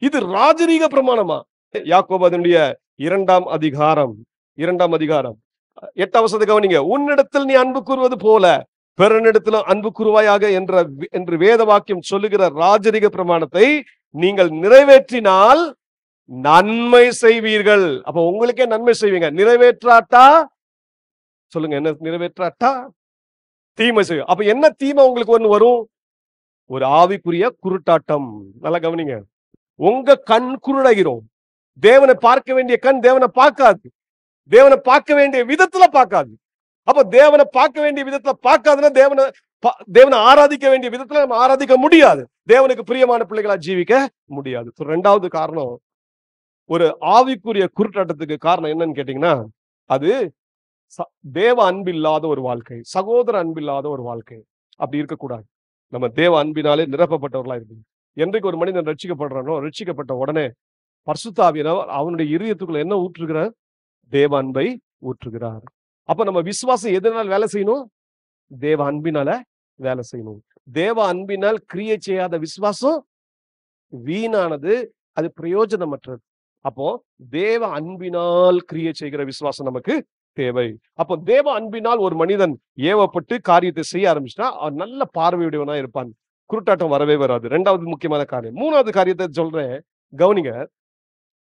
இது ராஜரீக பிரமாணமா? யாக்கோபு அதனுடைய 2ஆம் அதிகாரம் 8ஆம் வசனத்தை கவனிங்க. உன்னிடத்தில் நீ அன்பு கூறுவது போல பிறனிடத்திலும் அன்பு கூறுவாயாக என்று வேத வாக்கியம் சொல்லுகிற ராஜரீக பிரமாணத்தை நீங்கள் நிறைவேற்றினால் நன்மை செய்வீர்கள். அப்ப உங்களுக்கே நன்மை செய்வீங்க. நிறைவேற்றாட்டா சொல்லுங்க, என்ன நிறைவேற்றாட்டா? தீமை செய்வீங்க. அப்ப என்ன தீமை உங்களுக்கு ஒண்ணு வரும்? ஒரு ஆவிக்குரிய குருட்டாட்டம். நல்லா கவனிங்க. உங்க கண் குருடாகிறோம். தேவனை பார்க்க வேண்டிய கண் தேவனை பார்க்காது. தேவனை பார்க்க வேண்டிய விதத்துல பார்க்காது. அப்ப தேவனை பார்க்க வேண்டிய விதத்துல பார்க்காதுன்னா தேவனை ஆராதிக்க வேண்டிய விதத்துல நம்ம ஆராதிக்க முடியாது. தேவனுக்கு பிரியமான பிள்ளைகளா ஜீவிக்க முடியாது. இரண்டாவது காரணம், ஒரு ஆவிக்குரிய குருட்டாட்டத்துக்கு காரணம் என்னன்னு கேட்டீங்கன்னா, அது தேவ அன்பில்லாத ஒரு வாழ்க்கை, சகோதர அன்பில்லாத ஒரு வாழ்க்கை. அப்படி இருக்கக்கூடாது. நம்ம தேவ அன்பினாலே நிரப்பப்பட்டவர்களா இருக்கணும். என்றைக்கு ஒரு மனிதன் ரட்சிக்கப்படுறானோ, ரட்சிக்கப்பட்ட உடனே பரிசுத்த ஆவியானவர் அவனுடைய இருதயத்துக்குள்ள என்ன ஊற்றுகிறார்? தேவ அன்பை ஊற்றுகிறார். அப்ப நம்ம விசுவாசம் எதனால் வேலை செய்யணும்? தேவ அன்பினால வேலை செய்யணும். தேவ அன்பினால் கிரியை செய்யாத விசுவாசம் வீணானது, அது பிரயோஜனமற்றது. அப்போ தேவ அன்பினால் கிரியை செய்கிற விசுவாசம் நமக்கு தேவை. அப்போ தேவ அன்பினால் ஒரு மனிதன் ஏவப்பட்டு காரியத்தை செய்ய ஆரம்பிச்சுட்டா அவன் நல்ல பார்வையுடையவனா இருப்பான். குருட்டாட்டம் வரவே வராது. இரண்டாவது முக்கியமான காரியம். மூணாவது காரியத்தை சொல்றேன், கவனிங்க.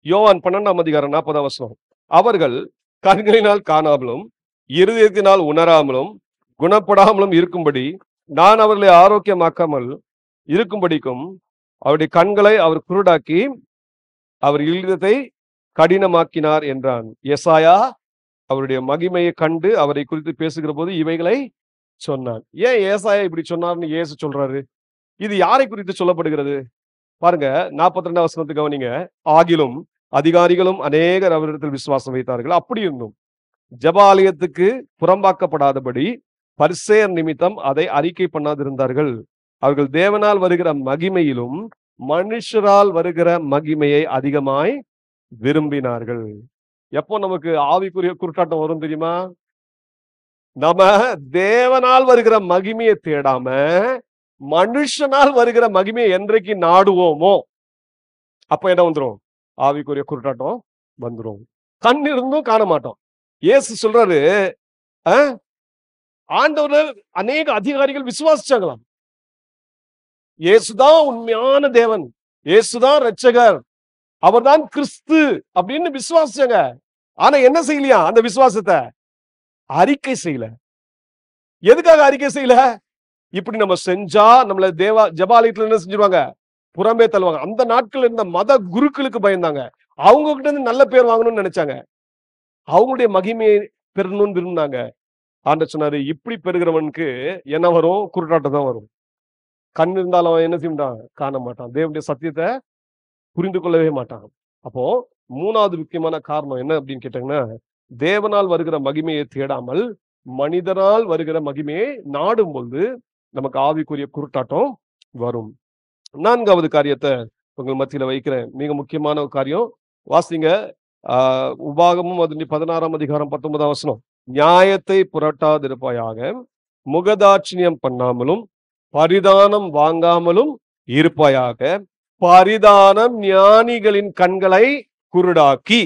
யோவான் 12ஆம் அதிகாரம் 40ஆம் வசனம். அவர்கள் கண்களினால் காணாமலும் இருதயத்தினால் உணராமலும் குணப்படாமலும் இருக்கும்படி நான் அவர்களை ஆரோக்கியமாக்காமல் இருக்கும்படிக்கும் அவருடைய கண்களை அவர் குருடாக்கி அவர் இருதயத்தை கடினமாக்கினார் என்றான். எசாயா அவருடைய மகிமையை கண்டு அவரை குறித்து பேசுகிற போது இவைகளை சொன்னான். ஏன் ஏசாயா இப்படி சொன்னார்னு இயேசு சொல்றாரு? இது யாரை குறித்து சொல்லப்படுகிறது பாருங்க. 42ஆம் வசனத்தை கவனிங்க. ஆகிலும் அதிகாரிகளும் அநேகர் அவரிடத்தில் விசுவாசம் வைத்தார்கள். அப்படி இருந்தும் ஜெபாலயத்துக்கு புறம்பாக்கப்படாதபடி பரிசேயர் நிமித்தம் அதை அறிக்கை பண்ணாதிருந்தார்கள். அவர்கள் தேவனால் வருகிற மகிமையிலும் மனுஷரால் வருகிற மகிமையை அதிகமாய் விரும்பினார்கள். எப்போ நமக்கு ஆவிக்குரிய குருட்டாட்டம் வரும் தெரியுமா? நம்ம தேவனால் வருகிற மகிமையை தேடாம மனுஷனால் வருகிற மகிமையை என்றைக்கு நாடுவோமோ அப்ப என்ன வந்துரும்? ஆவிக்குரிய குருட்டாட்டம் வந்துரும். கண் இருந்தும் காண மாட்டோம். இயேசு சொல்றாரு, ஆண்டவர் அநேக அதிகாரிகள் விசுவாசிச்சாங்களாம். இயேசுதான் உண்மையான தேவன், இயேசுதான் இரட்சகர், அவர்தான் கிறிஸ்து அப்படின்னு விசுவாசிச்சாங்க. ஆனா என்ன செய்யலையா? அந்த விசுவாசத்தை அறிக்கை செய்யல. எதுக்காக அறிக்கை செய்யல? இப்படி நம்ம செஞ்சா நம்மள ஜெபாலயத்துல என்ன செஞ்சிருவாங்க? புறம்பே தள்ளுவாங்க. அந்த நாட்கள் இருந்த மத குருக்களுக்கு பயந்தாங்க. அவங்க கிட்ட இருந்து நல்ல பேர் வாங்கணும்னு நினைச்சாங்க. அவங்களுடைய மகிமையை பெறணும்னு விரும்பினாங்க. ஆண்டவர் சொன்னாரு, இப்படி பெறுகிறவனுக்கு என்ன வரும்? குருட்டாட்டம் தான் வரும். கண் இருந்தாலும் அவன் என்ன செய்ய காண மாட்டான். தேவனுடைய சத்தியத்தை புரிந்து கொள்ளவே மாட்டான். அப்போ மூணாவது முக்கியமான காரணம் என்ன அப்படின்னு கேட்டாங்கன்னா, தேவனால் வருகிற மகிமையை தேடாமல் மனிதனால் வருகிற மகிமையை நாடும் பொழுது நமக்கு ஆவிக்குரிய குருட்டாட்டம் வரும். நான்காவது காரியத்தை உங்கள் மத்தியில வைக்கிறேன். மிக முக்கியமான ஒரு காரியம். வாசிங்க. உபாகமும் 16ஆம் அதிகாரம் 19ஆம் வசனம். நியாயத்தை புரட்டாதிருப்பாயாக, முகதாட்சிணியம் பண்ணாமலும் பரிதானம் வாங்காமலும் இருப்பாயாக. பரிதானம் ஞானிகளின் கண்களை குருடாக்கி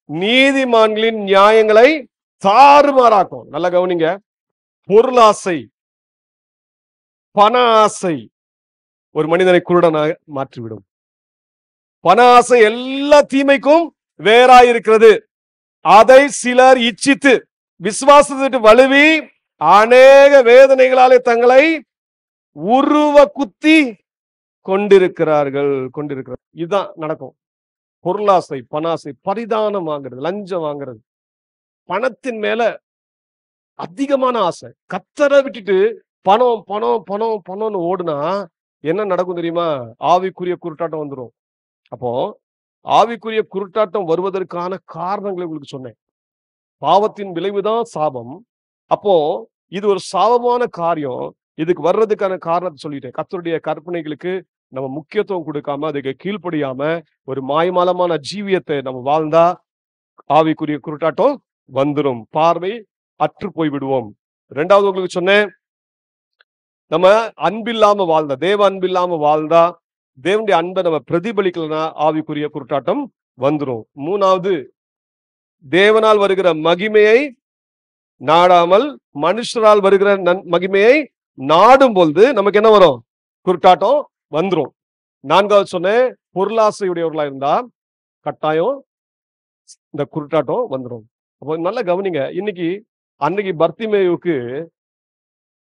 நீதிமான்களின் நியாயங்களை தாறுமாறாக்கும். நல்ல கவனிங்க. பொருளாசை, பண ஆசை ஒரு மனிதனை குருடனாக மாற்றிவிடும். பண ஆசை எல்லா தீமைக்கும் வேறாயிருக்கிறது. அதை சிலர் இச்சித்து விசுவாசத்திற்கு வலுவி அநேக வேதனைகளாலே தங்களை உருவ குத்தி கொண்டிருக்கிறார்கள். இதுதான் நடக்கும். பொருளாசை, பணாசை, பரிதானம் வாங்குறது, லஞ்சம் வாங்குறது, பணத்தின் மேல அதிகமான ஆசை. கத்தரை விட்டுட்டு பணம் பணம் பணம் பணம்னு ஓடுனா என்ன நடக்கும் தெரியுமா? ஆவிக்குரிய குருட்டாட்டம் வந்துடும். அப்போ ஆவிக்குரிய குருட்டாட்டம் வருவதற்கான காரணங்களை உங்களுக்கு சொன்னேன். பாவத்தின் விளைவுதான் சாபம். அப்போ இது ஒரு சாபமான காரியம். இதுக்கு வர்றதுக்கான காரணத்தை சொல்லிட்டேன். கர்த்தருடைய கற்பனைகளுக்கு நம்ம முக்கியத்துவம் கொடுக்காம, அதுக்கு கீழ்ப்படியாம ஒரு மாய்மாலமான ஜீவியத்தை நம்ம வாழ்ந்தா ஆவிக்குரிய குருட்டாட்டம் வந்துடும். பார்வை அற்று போய் விடுவோம். இரண்டாவது உங்களுக்கு சொன்னேன், நம்ம அன்பில்லாம வாழ்ந்தா, தேவ அன்பில்லாம வாழ்ந்தா, தேவனுடைய அன்பை நம்ம பிரதிபலிக்கலனா ஆவிக்குரிய குருட்டாட்டம் வந்துடும். மூணாவது, தேவனால் வருகிற மகிமையை நாடாமல் மனுஷரால் வருகிற மகிமையை நாடும் பொழுது நமக்கு என்ன வரும்? குருட்டாட்டம் வந்துடும். நான்காவது சொன்னேன், பொருளாசையுடையவர்களா இருந்தா கட்டாயம் இந்த குருட்டாட்டம் வந்துடும். அப்போ நல்ல கவனிங்க. அன்னைக்கு பர்த்திமேயுவுக்கு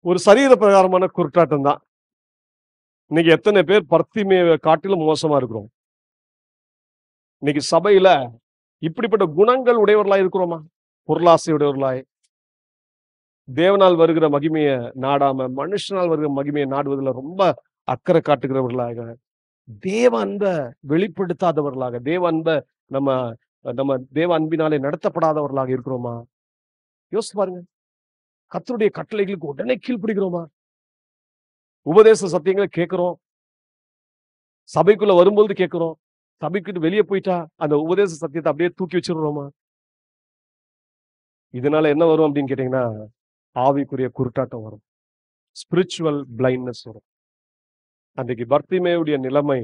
ஒரு சரீர பிரகாரமான குருட்டாட்டம் தான். இன்னைக்கு எத்தனை பேர் பர்த்திமேயுவை காட்டிலும் மோசமா இருக்கிறோம்? இன்னைக்கு சபையில இப்படிப்பட்ட குணங்கள் உடையவர்களாய் இருக்கிறோமா? பொருளாசை உடையவர்களாய், தேவனால் வருகிற மகிமையை நாடாம மனுஷனால் வருகிற மகிமையை நாடுவதில் ரொம்ப அக்கறை காட்டுகிறவர்களாக, தேவ அன்பை வெளிப்படுத்தாதவர்களாக, தேவ அன்பை நம்ம நம்ம தேவ அன்பினாலே நடத்தப்படாதவர்களாக இருக்கிறோமா? யோசிச்சு பாருங்க. கர்த்தருடைய கட்டளைகளுக்கு உடனே கீழ்ப்பிடிக்கிறோமா? உபதேச சத்தியங்களை கேட்கிறோம், சபைக்குள்ள வரும்போது கேட்கிறோம், சபைக்கு வெளியே போயிட்டா அந்த உபதேச சத்தியத்தை அப்படியே தூக்கி வச்சிடுறோமா? இதனால என்ன வரும் அப்படின்னு கேட்டீங்கன்னா, ஆவிக்குரிய குருட்டாட்டம் வரும், ஸ்பிரிச்சுவல் பிளைண்ட்னஸ் வரும். அன்றைக்கு பர்த்திமேயுடைய நிலைமை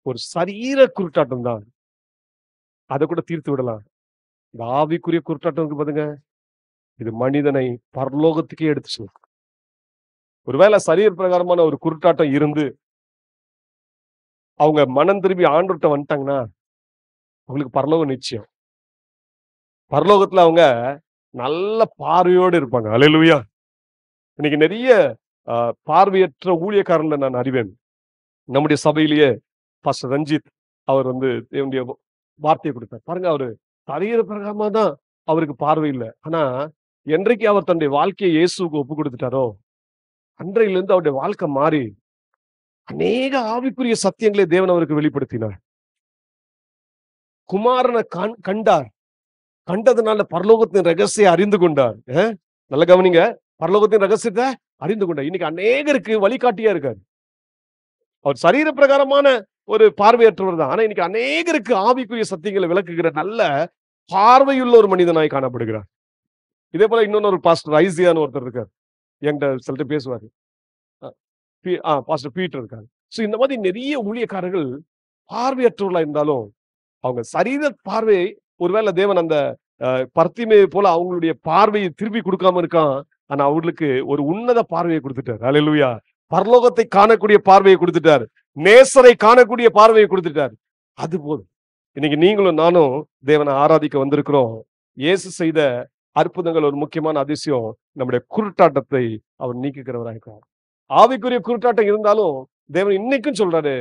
ஒரு சரீர குருட்டாட்டம் தான். அதை கூட தீர்த்து விடலாம். இந்த ஆவிக்குரிய குருட்டாட்டம் இருக்கு பாருங்க, இது மனிதனை பரலோகத்துக்கே எடுத்து சொல்லும். ஒருவேளை சரீர பிரகாரமான ஒரு குருட்டாட்டம் இருந்து அவங்க மனம் திரும்பி ஆண்டவர்கிட்ட வந்துட்டாங்கன்னா அவங்களுக்கு பரலோகம் நிச்சயம். பரலோகத்துல அவங்க நல்ல பார்வையோடு இருப்பாங்க. அல்லேலூயா. இன்னைக்கு நிறைய பார்வையற்ற ஊழியக்காரங்களை நான் அறிவேன். நம்முடைய சபையிலேயே பாஸ்டர் ரஞ்சித் அவர் தேவனுடைய வார்த்தையை கொடுத்தார் பாருங்க. அவரு சரீர பிரகாரமா தான் அவருக்கு பார்வை இல்லை. ஆனா என்றைக்கு அவர் தன்னுடைய வாழ்க்கையை இயேசுவுக்கு ஒப்பு கொடுத்துட்டாரோ அன்றையிலிருந்து அவருடைய வாழ்க்கை மாறி அநேக ஆவிக்குரிய சத்தியங்களை தேவன் அவருக்கு வெளிப்படுத்தினார். குமாரனை கண்டார். கண்டதுனால பரலோகத்தின் ரகசியம் அறிந்து கொண்டார். நல்ல கவனிங்க, பரலோகத்தின் ரகசியத்தை அறிந்து கொண்டார். இன்னைக்கு அநேகருக்கு வழிகாட்டியா இருக்காரு. அவர் சரீர பிரகாரமான ஒரு பார்வையற்றவர் தான். ஆனா இன்னைக்கு அநேகருக்கு ஆவிக்குரிய சத்தியங்களை விளக்குகிற நல்ல பார்வையுள்ள ஒரு மனிதனாய் காணப்படுகிறார். இதே போல இன்னொரு பாஸ்டர் ஐசியான்னு ஒருத்தர் இருக்கார். என்கிட்ட சிலர்ட்ட பேசுவாரு. பாஸ்டர் பீட்டர் இருக்காரு. சோ இந்த மாதிரி நிறைய ஊழியக்காரர்கள் பார்வையற்றவர்களா இருந்தாலும் அவங்க சரீர பார்வையை ஒருவேளை தேவன் அந்த பர்த்திமேயை போல அவங்களுடைய பார்வையை திருப்பி கொடுக்காம இருக்கான். ஆனா அவங்களுக்கு ஒரு உன்னத பார்வையை கொடுத்துட்டார். அல்லேலூயா. பரலோகத்தை காணக்கூடிய பார்வையை கொடுத்துட்டார். நேசரை காணக்கூடிய பார்வையை கொடுத்துட்டார். அது போதும். இன்னைக்கு நீங்களும் நானும் தேவனை ஆராதிக்க வந்திருக்கிறோம். இயேசு செய்த அற்புதங்கள் ஒரு முக்கியமான அதிசயம், நம்முடைய குருட்டாட்டத்தை அவர் நீக்குகிறவராயிருக்கிறார். ஆவிக்குரிய குருட்டாட்டம் இருந்தாலும் தேவன் இன்னைக்கும் சொல்றாரு,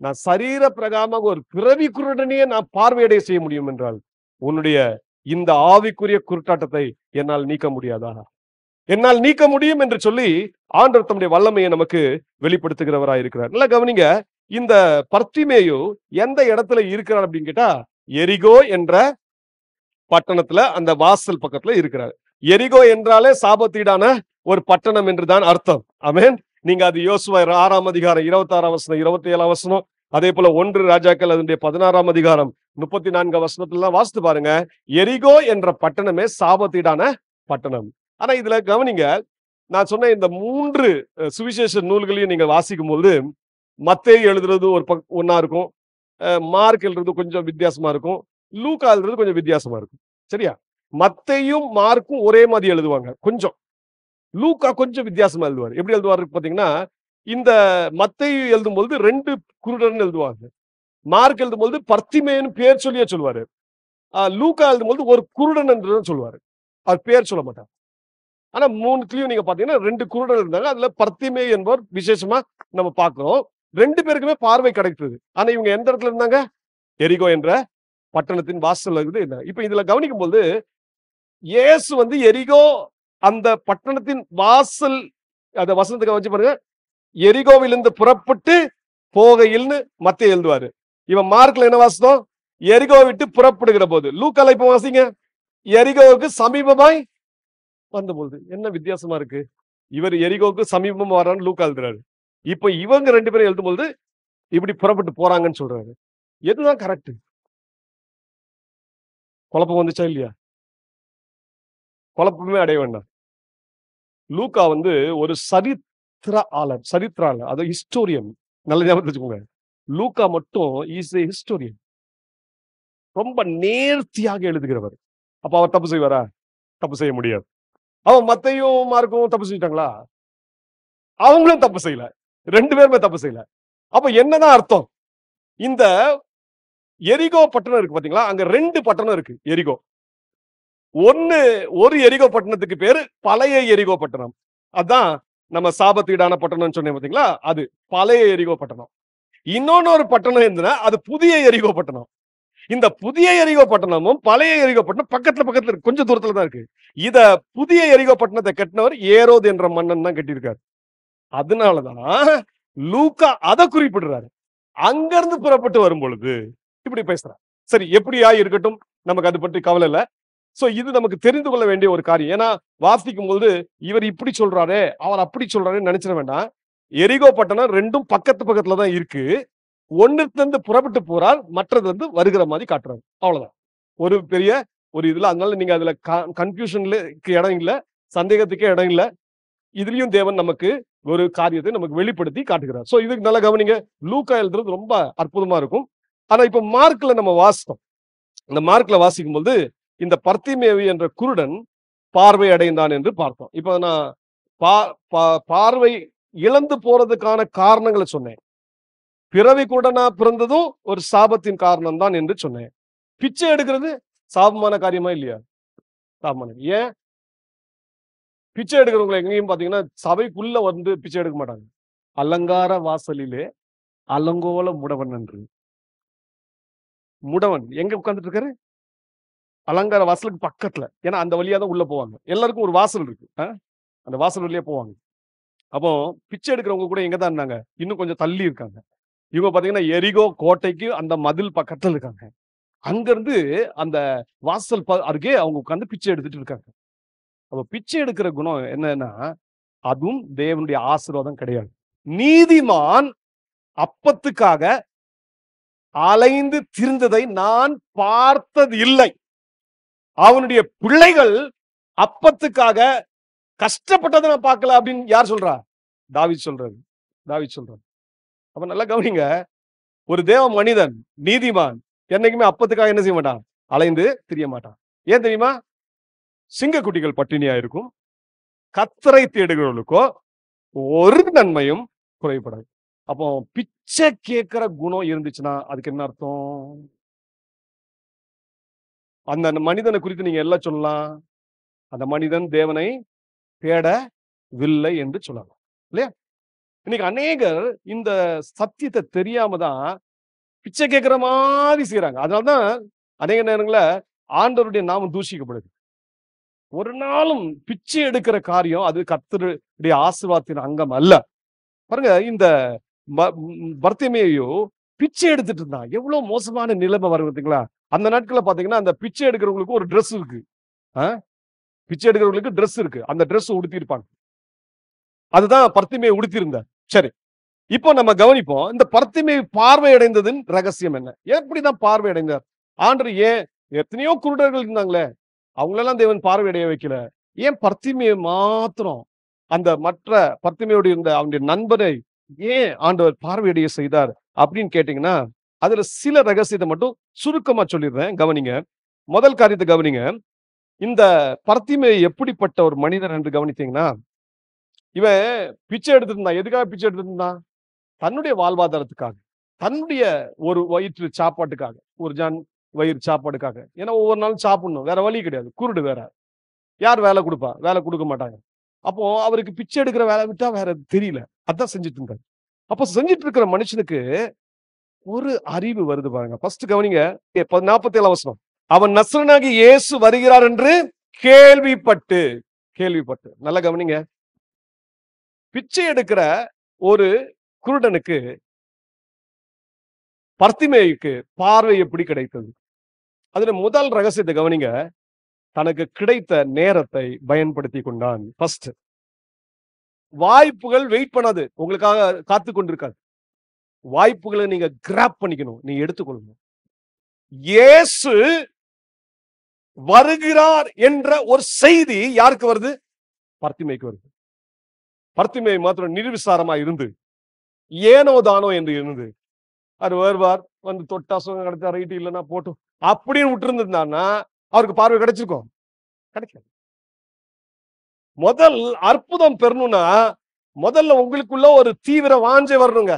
நான் சரீர பிரகாரமாக ஒரு பிறவி குருடனையே நான் பார்வையடைய செய்ய முடியும் என்றால் உன்னுடைய இந்த ஆவிக்குரிய குருட்டாட்டத்தை என்னால் நீக்க முடியாதா? என்னால் நீக்க முடியும் என்று சொல்லி ஆண்டவர் தம்முடைய வல்லமையை நமக்கு வெளிப்படுத்துகிறவராய் இருக்கிறார். நல்லா கவனிங்க. இந்த பர்த்திமேயு எந்த இடத்துல இருக்கிறார் அப்படின்னு கேட்டா, எரிகோ என்ற பட்டணத்துல அந்த வாசல் பக்கத்துல இருக்கிறார். எரிகோ என்றாலே சாபத்தீடான ஒரு பட்டணம் என்றுதான் அர்த்தம். ஆமென். நீங்க அது யோசுவா 6ஆம் அதிகாரம் 26ஆம் வசனம் 27ஆம் வசனம், அதே போல 1 ராஜாக்கள் அதனுடைய 16ஆம் அதிகாரம் 34 வசனத்துல வாசித்து பாருங்க. எரிகோ என்ற பட்டணமே சாபத்தீடான பட்டணம். ஆனா இதுல கவனிங்க, நான் சொன்ன இந்த 3 சுவிசேஷ நூல்களையும் நீங்க வாசிக்கும் போது மத்தேயு எழுதுறது ஒரு ஒண்ணா இருக்கும், மார்க் எழுதுறது கொஞ்சம் வித்தியாசமா இருக்கும், லூக்கா எழுதுறது கொஞ்சம் வித்தியாசமா இருக்கும். சரியா? மத்தேயும் மார்க்கும் ஒரே மாதிரி எழுதுவாங்க கொஞ்சம். லூக்கா கொஞ்சம் வித்தியாசமா எழுதுவாரு. எப்படி எழுதுவாரு பாத்தீங்கன்னா, இந்த மத்தேயு எழுதும்போது 2 குருடர்ன்னு எழுதுவாங்க. மார்க் எழுதும்போது பர்த்திமேயுன்னு பேர் சொல்லியே சொல்லுவாரு. லூக்கா எழுதும்போது ஒரு குருடன் என்று சொல்லுவாரு. அவர் பேர் சொல்ல மாட்டார். ஆனா 3த்துலயும் நீங்க பாத்தீங்கன்னா 2 குருடர் இருந்தாங்க. அதுல பர்த்திமேயு என்பவர் விசேஷமா நம்ம பார்க்கிறோம். 2 பேருக்குமே பார்வை கிடைத்தது. ஆனா இவங்க எந்த இடத்துல இருந்தாங்க? எரிகோ என்ற பட்டணத்தின் வாசல்ல இருந்தாங்க. இப்ப இதுல கவனிக்கும்போது இயேசு வந்து எரிகோ அந்த பட்டணத்தின் வாசல், அந்த வசனத்துக்கு வச்சு பாருங்க, எரிகோவிலிருந்து புறப்பட்டு போகையில்னு மத்தேயு எழுதுவாரு. இவன் மார்க்ல என்ன வாசித்தோம்? எரிகோ விட்டு புறப்படுகிற போது. லூக்கால இப்ப வாசிங்க, எரிகோவுக்கு சமீபமாய் வந்தபோது. என்ன வித்தியாசமா இருக்கு? இவர் எரிகோவுக்கு சமீபமா வரான்னு லூக்கா எழுதுறாரு. இப்ப இவங்க 2 பேரும் எழுதும்போது இப்படி புறப்பட்டு போறாங்கன்னு சொல்றாரு. எதுதான் கரெக்ட்? குழப்பம் வந்துச்சா இல்லையா? குழப்பமே அடைய வேண்டாம். லூக்கா வந்து ஒரு சரித்திராளர், அது ஹிஸ்டோரியன். நல்ல ஞாபகத்துல வச்சுக்கோங்க. லூக்கா மட்டும் இஸ் எ ஹிஸ்டோரியன். ரொம்ப நேர்த்தியாக எழுதுகிறவர். அப்ப அவர் தப்பு செய்வாரா? தப்பு செய்ய முடியாது. அவன் மத்தேயும் மார்க்கும் தப்பு செஞ்சுட்டாங்களா? அவங்களும் தப்பு செய்யல. 2 பேருமே தப்பு செய்யல. அப்ப என்னதான் அர்த்தம்? இந்த எரிகோ பட்டணம் இருக்கு பாத்தீங்களா? அங்க 2 பட்டணம் இருக்கு எரிகோ. ஒரு எரிகோ பட்டணத்துக்கு பேரு பழைய எரிகோ பட்டணம். அதான் நம்ம சாபத்தீடான பட்டணம்னு சொன்னேன் பாத்தீங்களா? அது பழைய எரிகோ பட்டணம். இன்னொன்னு பட்டணம் இருந்ததுன்னா அது புதிய எரிகோ பட்டணம். இந்த புதிய எரிகோ பட்டணமும் பழைய எரிகோ பட்டணம் பக்கத்துல பக்கத்துல இருக்கு. கொஞ்சம் தூரத்துல தான் இருக்கு. இத புதிய எரிகோ பட்டணத்தை கட்டினவர் ஏரோது என்ற மன்னன் தான் கட்டியிருக்காரு. அதனாலதான் லூக்கா அதை குறிப்பிடுறாரு. அங்கிருந்து புறப்பட்டு வரும் பொழுது இப்படி பேசுறார். சரி, எப்படியா இருக்கட்டும், நமக்கு அது பற்றி கவலை இல்ல. சோ இது நமக்கு தெரிந்து கொள்ள வேண்டிய ஒரு காரியம். ஏன்னா வாசிக்கும் போது இவர் இப்படி சொல்றாரே, அவர் அப்படி சொல்றாருன்னு நினைச்சிட வேண்டாம். எரிகோ பட்டணம் 2ம் பக்கத்து பக்கத்துல தான் இருக்கு. ஒண்ணுல இருந்து புறப்பட்டு போறார், மற்றது வந்து வருகிற மாதிரி காட்டுறாரு. அவ்வளவுதான். ஒரு பெரிய ஒரு இதுல, அதனால நீங்க அதுல கன்ஃபியூஷன்ல இடம் இல்ல, சந்தேகத்துக்கே இடம் இல்ல. இதுலயும் தேவன் நமக்கு ஒரு காரியத்தை நமக்கு வெளிப்படுத்தி காட்டுகிறார். சோ இதுக்கு நல்லா கவனிங்க. லூக்கா எழுதுறது ரொம்ப அற்புதமா இருக்கும். ஆனா இப்ப மார்க்ல நம்ம வாசித்தோம். இந்த மார்க்ல வாசிக்கும் போது இந்த பர்த்திமேயு என்ற குருடன் பார்வை அடைந்தான் என்று பார்த்தோம். இப்ப நான் பார்வை இழந்து போறதுக்கான காரணங்களை சொன்னேன். பிறவி குருடனா பிறந்ததும் ஒரு சாபத்தின் காரணம் தான் என்று சொன்னேன். பிச்சை எடுக்கிறது சாபமான காரியமா இல்லையா? சாபமான. ஏன்? பிச்சை எடுக்கிறவங்களை எங்கேயும் பாத்தீங்கன்னா சபைக்குள்ள வந்து பிச்சை எடுக்க மாட்டாங்க. அலங்கார வாசலிலே அலங்கோல முடவன் என்று. முடவன் எங்க உட்கார்ந்துட்டு இருக்காரு? அலங்கார வாசலுக்கு பக்கத்துல. ஏன்னா அந்த வழியா தான் உள்ள போவாங்க. எல்லாருக்கும் ஒரு வாசல் இருக்கு. அந்த வாசல் வழியா போவாங்க. அப்போ பிச்சை எடுக்கிறவங்க கூட எங்க தான் இருந்தாங்க? இன்னும் கொஞ்சம் தள்ளி இருக்காங்க. இவங்க பாத்தீங்கன்னா எரிகோ கோட்டைக்கு அந்த மதில் பக்கத்துல இருக்காங்க. அங்க இருந்து அந்த வாசல் அருகே அவங்க உட்கார்ந்து பிச்சை எடுத்துட்டு இருக்காங்க. அப்ப பிச்சை எடுக்கிற குணம் என்னன்னா, அதுவும் தேவனுடைய ஆசீர்வாதம் கிடையாது. நீதிமான் அப்பத்துக்காக அலைந்து திரிந்ததை நான் பார்த்தது இல்லை. அவனுடைய பிள்ளைகள் அப்பத்துக்காக கஷ்டப்பட்டதை நான் பார்க்கல அப்படின்னு யார் சொல்றா? தாவீது சொல்றாரு. தாவீது சொல்றாரு. அப்ப நல்லா கவனிங்க. ஒரு தேவ மனிதன், நீதிமான் என்னைக்குமே அப்பத்துக்காக என்ன செய்ய மாட்டான்? அலைந்து திரிய மாட்டான். ஏன் தெரியுமா? சிங்கக்குட்டிகள் பட்டினியா இருக்கும். கர்த்தரை தேடுகிறவர்களுக்கோ ஒரு நன்மையும் குறைபடாது. அப்போ பிச்சை கேட்கிற குணம் இருந்துச்சுன்னா அதுக்கு என்ன அர்த்தம்? அந்த மனிதனை குறித்து நீங்க எல்லாம் சொல்லலாம். அந்த மனிதன் தேவனை தேடவில்லை என்று சொல்லலாம். இல்லையா? இன்னைக்கு அநேகர் இந்த சத்தியத்தை தெரியாம தான் பிச்சை கேட்கிற மாதிரி செய்யறாங்க. அதனாலதான் அநேக நேரங்கள்ல ஆண்டவருடைய நாமம் தூஷிக்கப்படுது. ஒரு நாளும் பிச்சை எடுக்கிற காரியம் அது கர்த்தருடைய ஆசீர்வாதத்தின் அங்கம் அல்ல. பாருங்க, இந்த பர்த்திமேயு பிச்சை எடுத்துட்டு இருந்தான். எவ்வளவு மோசமான நிலைமை வரும் பார்த்தீங்களா? அந்த நாட்கள்ல பாத்தீங்கன்னா அந்த பிச்சை எடுக்கிறவங்களுக்கு ஒரு Dress இருக்கு. பிச்சை எடுக்கிறவங்களுக்கு Dress இருக்கு. அந்த Dress உடுத்தி இருப்பாங்க. அதுதான் பர்த்திமேயு உடுத்தி இருந்தார். சரி, இப்போ நம்ம கவனிப்போம். இந்த பர்த்திமேயு பார்வை அடைந்ததின் ரகசியம் என்ன? எப்படிதான் பார்வை அடைந்தார்? ஆண்டவர் ஏன் எத்தனையோ குருடர்கள் இருந்தாங்களே, அவங்களெல்லாம் தேவன் பார்வையடைய வைக்கல. ஏன் பர்த்திமேயு மாத்திரம் அந்த மற்ற பர்த்திமேயோடு இருந்த அவனுடைய நண்பரை ஏன் ஆண்டவர் பார்வையடைய செய்தார் அப்படின்னு கேட்டீங்கன்னா, அதுல சில ரகசியத்தை மட்டும் சுருக்கமா சொல்லிடுறேன். கவனிங்க. முதல் காரியத்தை கவனிங்க. இந்த பர்த்திமேயு எப்படிப்பட்ட ஒரு மனிதன் என்று கவனித்தீங்கன்னா, இவன் பிச்சை எடுத்துட்டு இருந்தான். எதுக்காக பிச்சை எடுத்துட்டு இருந்தான்? தன்னுடைய வாழ்வாதாரத்துக்காக. தன்னுடைய ஒரு வயிற்று சாப்பாட்டுக்காக. ஒரு ஜான் வயிறு சாப்பாடுக்காக. ஏன்னா ஒவ்வொரு நாளும் சாப்பிடணும். வேற வழி கிடையாது. குருடு வேற. யார் வேலை குடுப்பா? வேலை குடுக்க மாட்டாங்க. அப்போ அவருக்கு பிச்சை எடுக்கிற வேலை விட்டா வேற தெரியல. அதான் செஞ்சுட்டு இருந்தாரு. அப்ப செஞ்சுட்டு இருக்கிற மனுஷனுக்கு ஒரு அறிவு வருது பாருங்க. ஃபர்ஸ்ட் கவனிங்க. 47 வசனம். அவன் நசரேயனாகிய இயேசு வருகிறார் என்று கேள்விப்பட்டு கேள்விப்பட்டு. நல்லா கவனிங்க. பிச்சை எடுக்கிற ஒரு குருடனுக்கு, பர்த்திமேயுக்கு பார்வை எப்படி கிடைத்தது? அதுல முதல் ரகசியத்தை கவனிங்க. தனக்கு கிடைத்த நேரத்தை பயன்படுத்திக் கொண்டான். ஃபர்ஸ்ட். வாய்ப்புகள் வெயிட் பண்ணாது. உங்களுக்காக காத்துக் கொண்டிருக்காது. வாய்ப்புகளை நீங்க கிராப் பண்ணிக்கணும். நீங்க எடுத்துக்கொள்ளணும். இயேசு வருகிறார் என்ற ஒரு செய்தி யாருக்கு வருது? பர்த்திமேயுக்கு வருது. பர்த்திமேயு மாத்திரம் நிர்விசாரமா இருந்து, ஏனோ தானோ என்று இருந்து, அவர் வருவார், வந்து தொட்டா சுகம் கிடைச்சா ரைட், இல்லைன்னா போட்டும் அப்படின்னு விட்டு இருந்திருந்தான்னா அவருக்கு பார்வை கிடைச்சிருக்கும். கிடைக்காது. முதல் அற்புதம் பெறணும்னா முதல்ல உங்களுக்குள்ள ஒரு தீவிர வாஞ்சை வரணுங்க.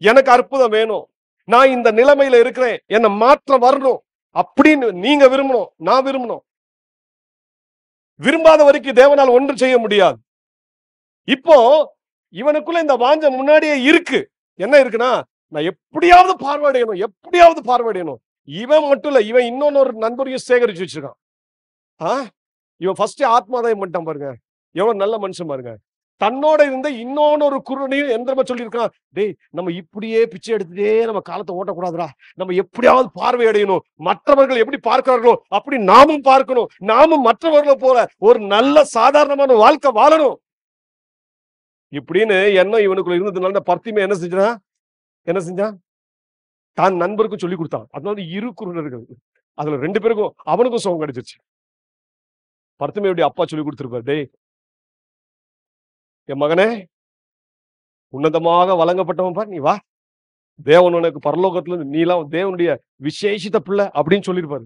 எனக்கு அற்புதம் வேணும், நான் இந்த நிலைமையில இருக்கிறேன், என்ன மாற்றம் வரணும் அப்படின்னு நீங்க விரும்பணும், நான் விரும்பணும். விரும்பாத வரைக்கும் தேவனால் ஒன்றும் செய்ய முடியாது. இப்போ இவனுக்குள்ள இந்த வாஞ்சை முன்னாடியே இருக்கு. என்ன இருக்குன்னா, நான் எப்படியாவது பார்வையடையணும், எப்படியாவது பார்வையடையணும். இவன் மட்டும் இல்ல, இவன் இன்னொன்னு நண்பரையும் சேகரிச்சு வச்சிருக்கான். இவன் ஃபர்ஸ்ட் ஆத்மாதாயம் பண்ணிட்டான் பாருங்க. எவ்வளவு நல்ல மனுஷன் பாருங்க. தன்னோட இருந்த இன்னொன்னு குருடனையும் எந்திரமா சொல்லியிருக்கான், டேய் நம்ம இப்படியே பிச்சை எடுத்துட்டே நம்ம காலத்தை ஓட்டக்கூடாதுடா, நம்ம எப்படியாவது பார்வை அடையணும், மற்றவர்கள் எப்படி பார்க்கிறார்களோ அப்படி நாமும் பார்க்கணும், நாமும் மற்றவர்களை போல ஒரு நல்ல சாதாரணமான வாழ்க்கை வாழணும் இப்படின்னு எண்ணம் இவனுக்குள்ள இருந்ததுனால பர்த்திமேயு என்ன செஞ்சான்? தான் நண்பருக்கும் சொல்லி கொடுத்தான். அதனால இரு குருடர்கள், அதுல 2 பேருக்கும் அவனுக்கும் சுகம் கிடைச்சிருச்சு. பர்த்திமேயுடைய அப்பா சொல்லி கொடுத்திருப்பார், டேய் என் மகனே, உன்னதமாக வழங்கப்பட்டவன் பார், நீ வா, தேவன் உனக்கு பரலோகத்துல இருந்து நீலாம் தேவனுடைய விசேஷித்த பிள்ளை அப்படின்னு சொல்லியிருப்பாரு.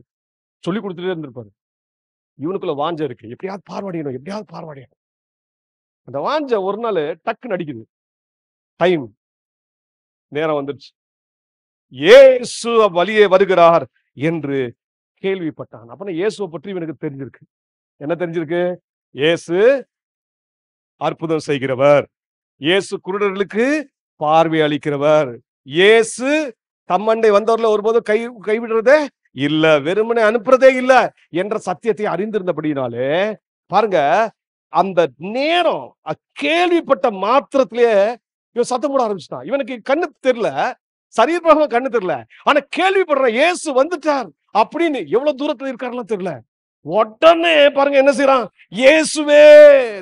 சொல்லி கொடுத்துட்டே இருந்திருப்பாரு. இவனுக்குள்ள வாஞ்சை இருக்கு, எப்படியாவது பார்வையடையணும், எப்படியாவது பார்வையடையணும். அந்த வாஞ்சை ஒரு நாள் டக்குன்னு அடிக்குது. டைம், நேரம் வந்துருச்சு. இயேசு வழியே வருகிறார் என்று கேள்விப்பட்டான். அப்ப இயேசுவை பற்றி இவனுக்கு தெரிஞ்சிருக்கு. என்ன தெரிஞ்சிருக்கு? இயேசு அற்புதம் செய்கிறவர், இயேசு குருடர்களுக்கு பார்வை அளிக்கிறவர், இயேசு தம்மண்டை வந்தவர்ல ஒருபோதும் கைவிடுறதே இல்ல, வெறுமனே அனுப்புறதே இல்ல என்ற சத்தியத்தை அறிந்திருந்தபடினாலே பாருங்க, அந்த நேரம் கேள்விப்பட்ட மாத்திரத்திலேயே இவன் சத்தம் போட ஆரம்பிச்சுட்டான். இவனுக்கு கண்ணு தெரியல, சரீரமாக கண்ணு தெரியல, ஆனா கேள்விப்படுற இயேசு வந்துட்டார் அப்படின்னு எவ்வளவு தூரத்துல இருக்காருலாம் தெரியல. உடனே பாருங்க என்ன செய்யறான்? இயேசுவே,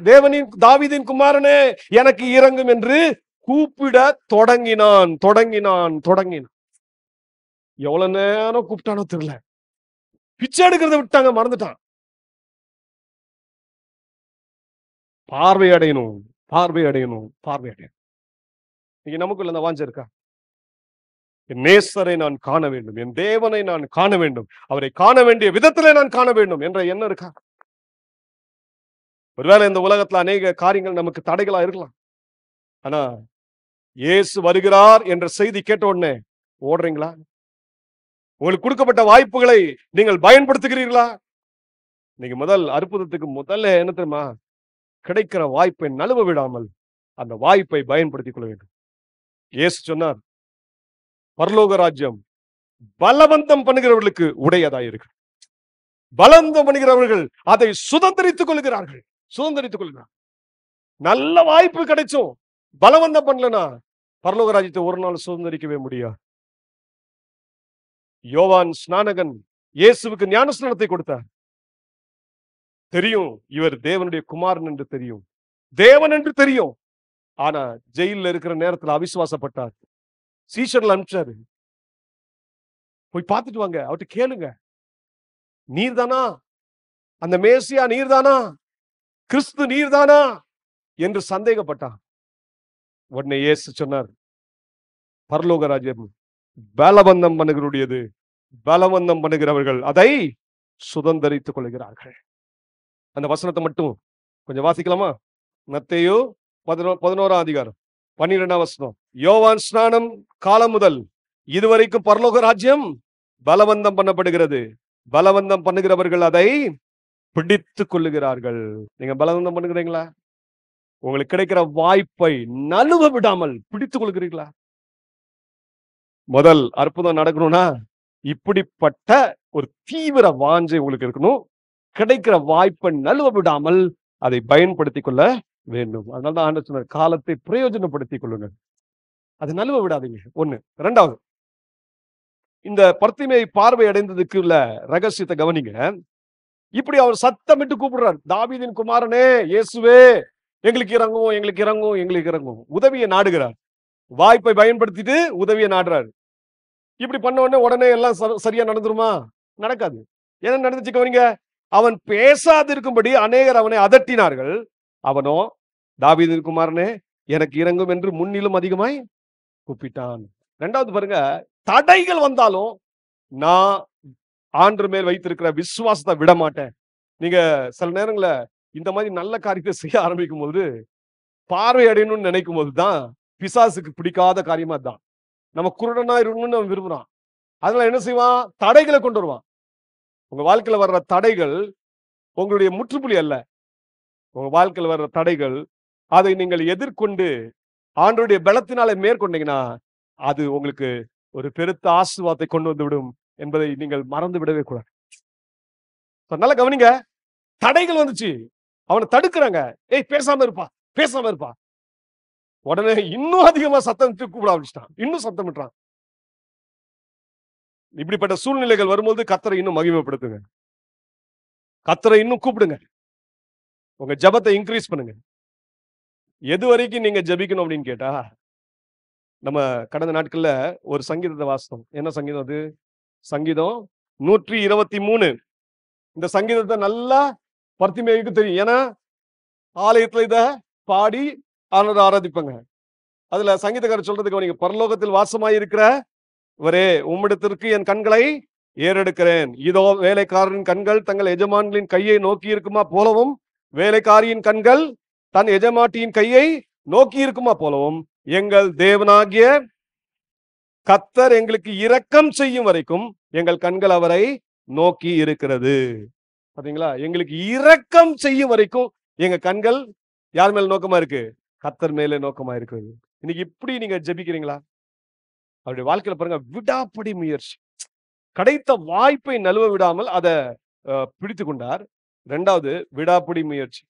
தேவனின் தாவீதின் குமாரனே, எனக்கு இரங்கும் என்று கூப்பிட தொடங்கினான். எவ்வளவு நேரம் கூப்பிட்டானோ தெரியல. பிச்சை எடுக்கிறத விட்டாங்க, மறந்துட்டான். பார்வை அடையணும். நீங்க நமக்குள்ள அந்த வாஞ்சை இருக்கா? என் நேசரை நான் காண வேண்டும், என் தேவனை நான் காண வேண்டும், அவரை காண வேண்டிய விதத்திலே நான் காண வேண்டும் என்ற எண்ணம் இருக்கா? ஒருவேளை இந்த உலகத்துல அநேக காரியங்கள் நமக்கு தடைகளா இருக்கலாம். ஆனா இயேசு வருகிறார் என்ற செய்தி கேட்ட உடனே ஓடுறீங்களா? உங்களுக்கு கொடுக்கப்பட்ட வாய்ப்புகளை நீங்கள் பயன்படுத்துகிறீர்களா? நீங்க முதல் அற்புதத்துக்கு முதல்ல என்ன தெரியுமா? கிடைக்கிற வாய்ப்பை நழுவ விடாமல் அந்த வாய்ப்பை பயன்படுத்திக் கொள்ள வேண்டும். இயேசு சொன்னார், பரலோக ராஜ்யம் பலவந்தம் பண்ணுகிறவர்களுக்கு உடையதாய் இருக்கு. பலவந்தம் பண்ணுகிறவர்கள் அதை சுதந்திரித்துக் கொள்கிறார்கள். நல்ல வாய்ப்பு கிடைச்சும் பலவந்தம் பண்ணலனா பரலோக ராஜ்யத்தை ஒரு நாள் சுதந்திரிக்கவே முடியாது. யோவான் ஸ்நானகன் இயேசுவுக்கு ஞான ஸ்நானத்தை கொடுத்தார். தெரியும் இவர் தேவனுடைய குமாரன் என்று தெரியும், தேவன் என்று தெரியும். ஆனா ஜெயில இருக்கிற நேரத்தில் அவிசுவாசப்பட்டார். சீஷர்கள் அனுப்பிச்சாரு, போய் பார்த்துட்டு வாங்க, அவர்கிட்ட கேளுங்க, நீர்தானா அந்த மேசியா, நீர்தானா கிறிஸ்து, நீர்தானா என்று சந்தேகப்பட்டான். உடனே இயேசு சொன்னார், பரலோக ராஜ்யம் பலவந்தம் பண்ணுகிறவருடையது, பலவந்தம் பண்ணுகிறவர்கள் அதை சுதந்தரித்துக் கொள்கிறார்கள். அந்த வசனத்தை மட்டும் கொஞ்சம் வாசிக்கலாமா? மத்தேயு 11ஆம் அதிகாரம் 12ஆம் வசனம். யோவான் ஸ்நானம் காலம் முதல் இதுவரைக்கும் பரலோக ராஜ்யம் பலவந்தம் பண்ணப்படுகிறது, பலவந்தம் பண்ணுகிறவர்கள் அதை பிடித்துக் கொள்ளுகிறார்கள். நீங்க பலவந்தம் பண்ணுகிறீங்களா? உங்களுக்கு கிடைக்கிற வாய்ப்பை நழுவ விடாமல் பிடித்துக் கொள்கிறீர்களா? முதல் அற்புதம் நடக்கணும்னா இப்படிப்பட்ட ஒரு தீவிர வாஞ்சை உங்களுக்கு இருக்கணும். கிடைக்கிற வாய்ப்பை நழுவ விடாமல் அதை பயன்படுத்திக் கொள்ள வேண்டும். அதனால்தான் ஆண்டவர் சொன்னார், காலத்தை பிரயோஜனப்படுத்திக் கொள்ளுங்கள், அது நழுவ விடாதீங்க. ஒண்ணு. இரண்டாவது, இந்த பர்த்திமை பார்வை அடைந்ததுக்கு உள்ள ரகசியத்தை கவனிங்க. இப்படி அவர் சத்தமிட்டு கூப்பிடுறார், தாவீதின் குமாரனே இயேசுவே எங்களுக்கு இறங்கும், எங்களுக்கு இறங்கும், எங்களுக்கு இறங்கும். உதவியை நாடுகிறார், வாய்ப்பை பயன்படுத்திட்டு உதவியை நாடுறாரு. இப்படி பண்ண உடனே எல்லாம் சரியா நடந்துருமா? நடக்காது. என்ன நடந்துச்சு கவனிங்க. அவன் பேசாதிருக்கும்படி அநேகர் அவனை அதட்டினார்கள். அவனோ, தாவீதின் குமாரனே எனக்கு இறங்கும் என்று முன்னிலும் அதிகமாய் கூப்பிட்டான். இரண்டாவது பாருங்க, தடைகள் வந்தாலும் நான் ஆண்டவர் மேல் வைத்திருக்கிற விசுவாசத்தை விட மாட்டேன். நீங்க சில நேரங்கள இந்த மாதிரி நல்ல காரியத்தை செய்ய ஆரம்பிக்கும் போது, பார்வை அடையணும்னு நினைக்கும் போதுதான் பிசாசுக்கு பிடிக்காத காரியமா தான். நம்ம குருடனா இருக்கணும்னு அவன் விரும்புறான். அதனால என்ன செய்வான்? தடைகளை கொண்டு வருவான். உங்க வாழ்க்கையில வர்ற தடைகள் உங்களுடைய முற்றுப்புள்ளி அல்ல. உங்க வாழ்க்கையில் வர்ற தடைகள், அதை நீங்கள் எதிர்கொண்டு ஆண்டவருடைய பலத்தினாலே மேற்கொண்டீங்கன்னா அது உங்களுக்கு ஒரு பெருத்த ஆசீர்வாதத்தை கொண்டு வந்து விடும் என்பதை நீங்கள் மறந்து விடவே கூடாது. நல்லா கவனிங்க. தடைகள் வந்துச்சு, அவனை தடுக்கிறாங்க. ஏய் பேசாம இருப்பா, பேசாம இருப்பா. உடனே இன்னும் அதிகமா சத்தம் கூப்பிட ஆரம்பிச்சிட்டான், இன்னும் சத்தமிட்டான். இப்படிப்பட்ட சூழ்நிலைகள் வரும்போது கர்த்தரை இன்னும் மகிமைப்படுத்துங்க, கர்த்தரை இன்னும் கூப்பிடுங்க, உங்க ஜெபத்தை இன்க்ரீஸ் பண்ணுங்க. எது வரைக்கும் நீங்க ஜெபிக்கணும் அப்படின்னு கேட்டா, நம்ம கடந்த நாட்கள்ல ஒரு சங்கீதத்தை வாசித்தோம். என்ன சங்கீதம் அது? சங்கீதம் 123. இந்த சங்கீதத்தை நல்லா பர்த்திமேயுக்கு தெரியும். ஏன்னா ஆலயத்துல இத பாடி ஆண்டவரை ஆராதிப்பாங்க. அதுல சங்கீதக்காரர் சொல்றதுக்கு நீங்க, பரலோகத்தில் வாசமாய் இருக்கிறவரே உம்மிடத்திற்கு என் கண்களை ஏறெடுக்கிறேன். இதோ வேலைக்காரரின் கண்கள் தங்கள் எஜமான்களின் கையை நோக்கி இருக்குமா போலவும், வேலைக்காரியின் கண்கள் தன் எஜமாட்டியின் கையை நோக்கி இருக்குமா போலவும், எங்கள் தேவனாகிய கர்த்தர் எங்களுக்கு இரக்கம் செய்யும் வரைக்கும் எங்கள் கண்கள் அவரை நோக்கி இருக்கிறது. பாத்தீங்களா? எங்களுக்கு இரக்கம் செய்யும் வரைக்கும் எங்க கண்கள் யார் மேல நோக்கமா இருக்கு? கர்த்தர் மேல நோக்கமா இருக்கிறது. இன்னைக்கு இப்படி நீங்க ஜெபிக்கிறீங்களா? அவருடைய வாழ்க்கையில பாருங்க, விடாப்படி முயற்சி. கிடைத்த வாய்ப்பை நழுவ விடாமல் அதை பிடித்து கொண்டார். இரண்டாவது, விடாப்படி முயற்சி.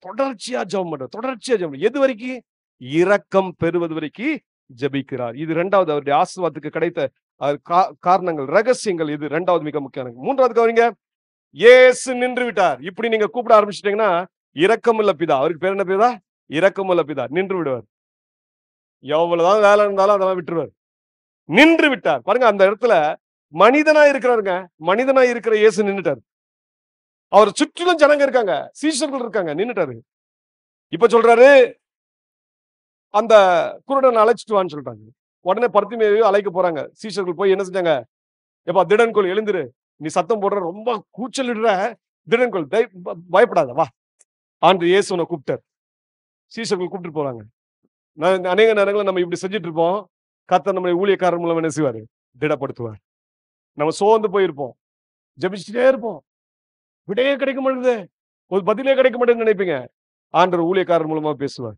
தொடர்ச்சியா ஜெபம் பண்ற, தொடர்ச்சியா ஜெபம். எது வரைக்கும்? இரக்கம் பெறுவது வரைக்கும் ஜெபிக்கிறார். இது இரண்டாவது அவருடைய ஆசீர்வாதத்துக்கு கிடைத்த காரணங்கள், ரகசியங்கள். இது இரண்டாவது மிக முக்கியம். மூன்றாவது கவனிங்க, இயேசு நின்று விட்டார். இப்படி நீங்க கூப்பிட ஆரம்பிச்சிட்டீங்கன்னா, இரக்கமுள்ள பிதா, அவருக்கு பேர் என்ன பிதா? இரக்கமுள்ள பிதா. நின்று விடுவார். எவ்வளவுதான் வேலை இருந்தாலும் அதெல்லாம் விட்டுருவார். நின்று விட்டார். பாருங்க, அந்த இடத்துல மனிதனா இருக்கிறாருங்க, மனிதனா இருக்கிற இயேசு நின்னுட்டார். அவர் சுற்றிலும் ஜனங்க இருக்காங்க, சீஷர்கள் இருக்காங்க, நின்னுட்டாரு. இப்ப சொல்றாரு, அந்த குருடன் அழைச்சிட்டு வான்னு சொல்றாங்க. உடனே பர்த்திமேயு அழைக்க போறாங்க. சீஷர்கள் போய் என்ன செஞ்சாங்க? எப்பா திடன்கொள், எழுந்திரு, நீ சத்தம் போடுற, ரொம்ப கூச்சலிடுற, திடன்கொள், பயப்படாத, வா. ஆண்டு இயேசு உன்னை கூப்பிட்டார். சீஷர்கள் கூப்பிட்டு போறாங்க. அநேக நேரங்களில் நம்ம இப்படி செஞ்சுட்டு இருப்போம். கர்த்தர் நம்முடைய ஊழியக்காரர் மூலம் என்ன செய்வாரு? திடப்படுத்துவார். நம்ம சோர்ந்து போயிருப்போம், ஜெபிச்சுட்டே இருப்போம், விடையே கிடைக்க மாட்டேங்குது, ஒரு பதிலே கிடைக்க மாட்டேங்குன்னு நினைப்பீங்க. ஆண்டவர் ஊழியக்காரர் மூலமா பேசுவார்.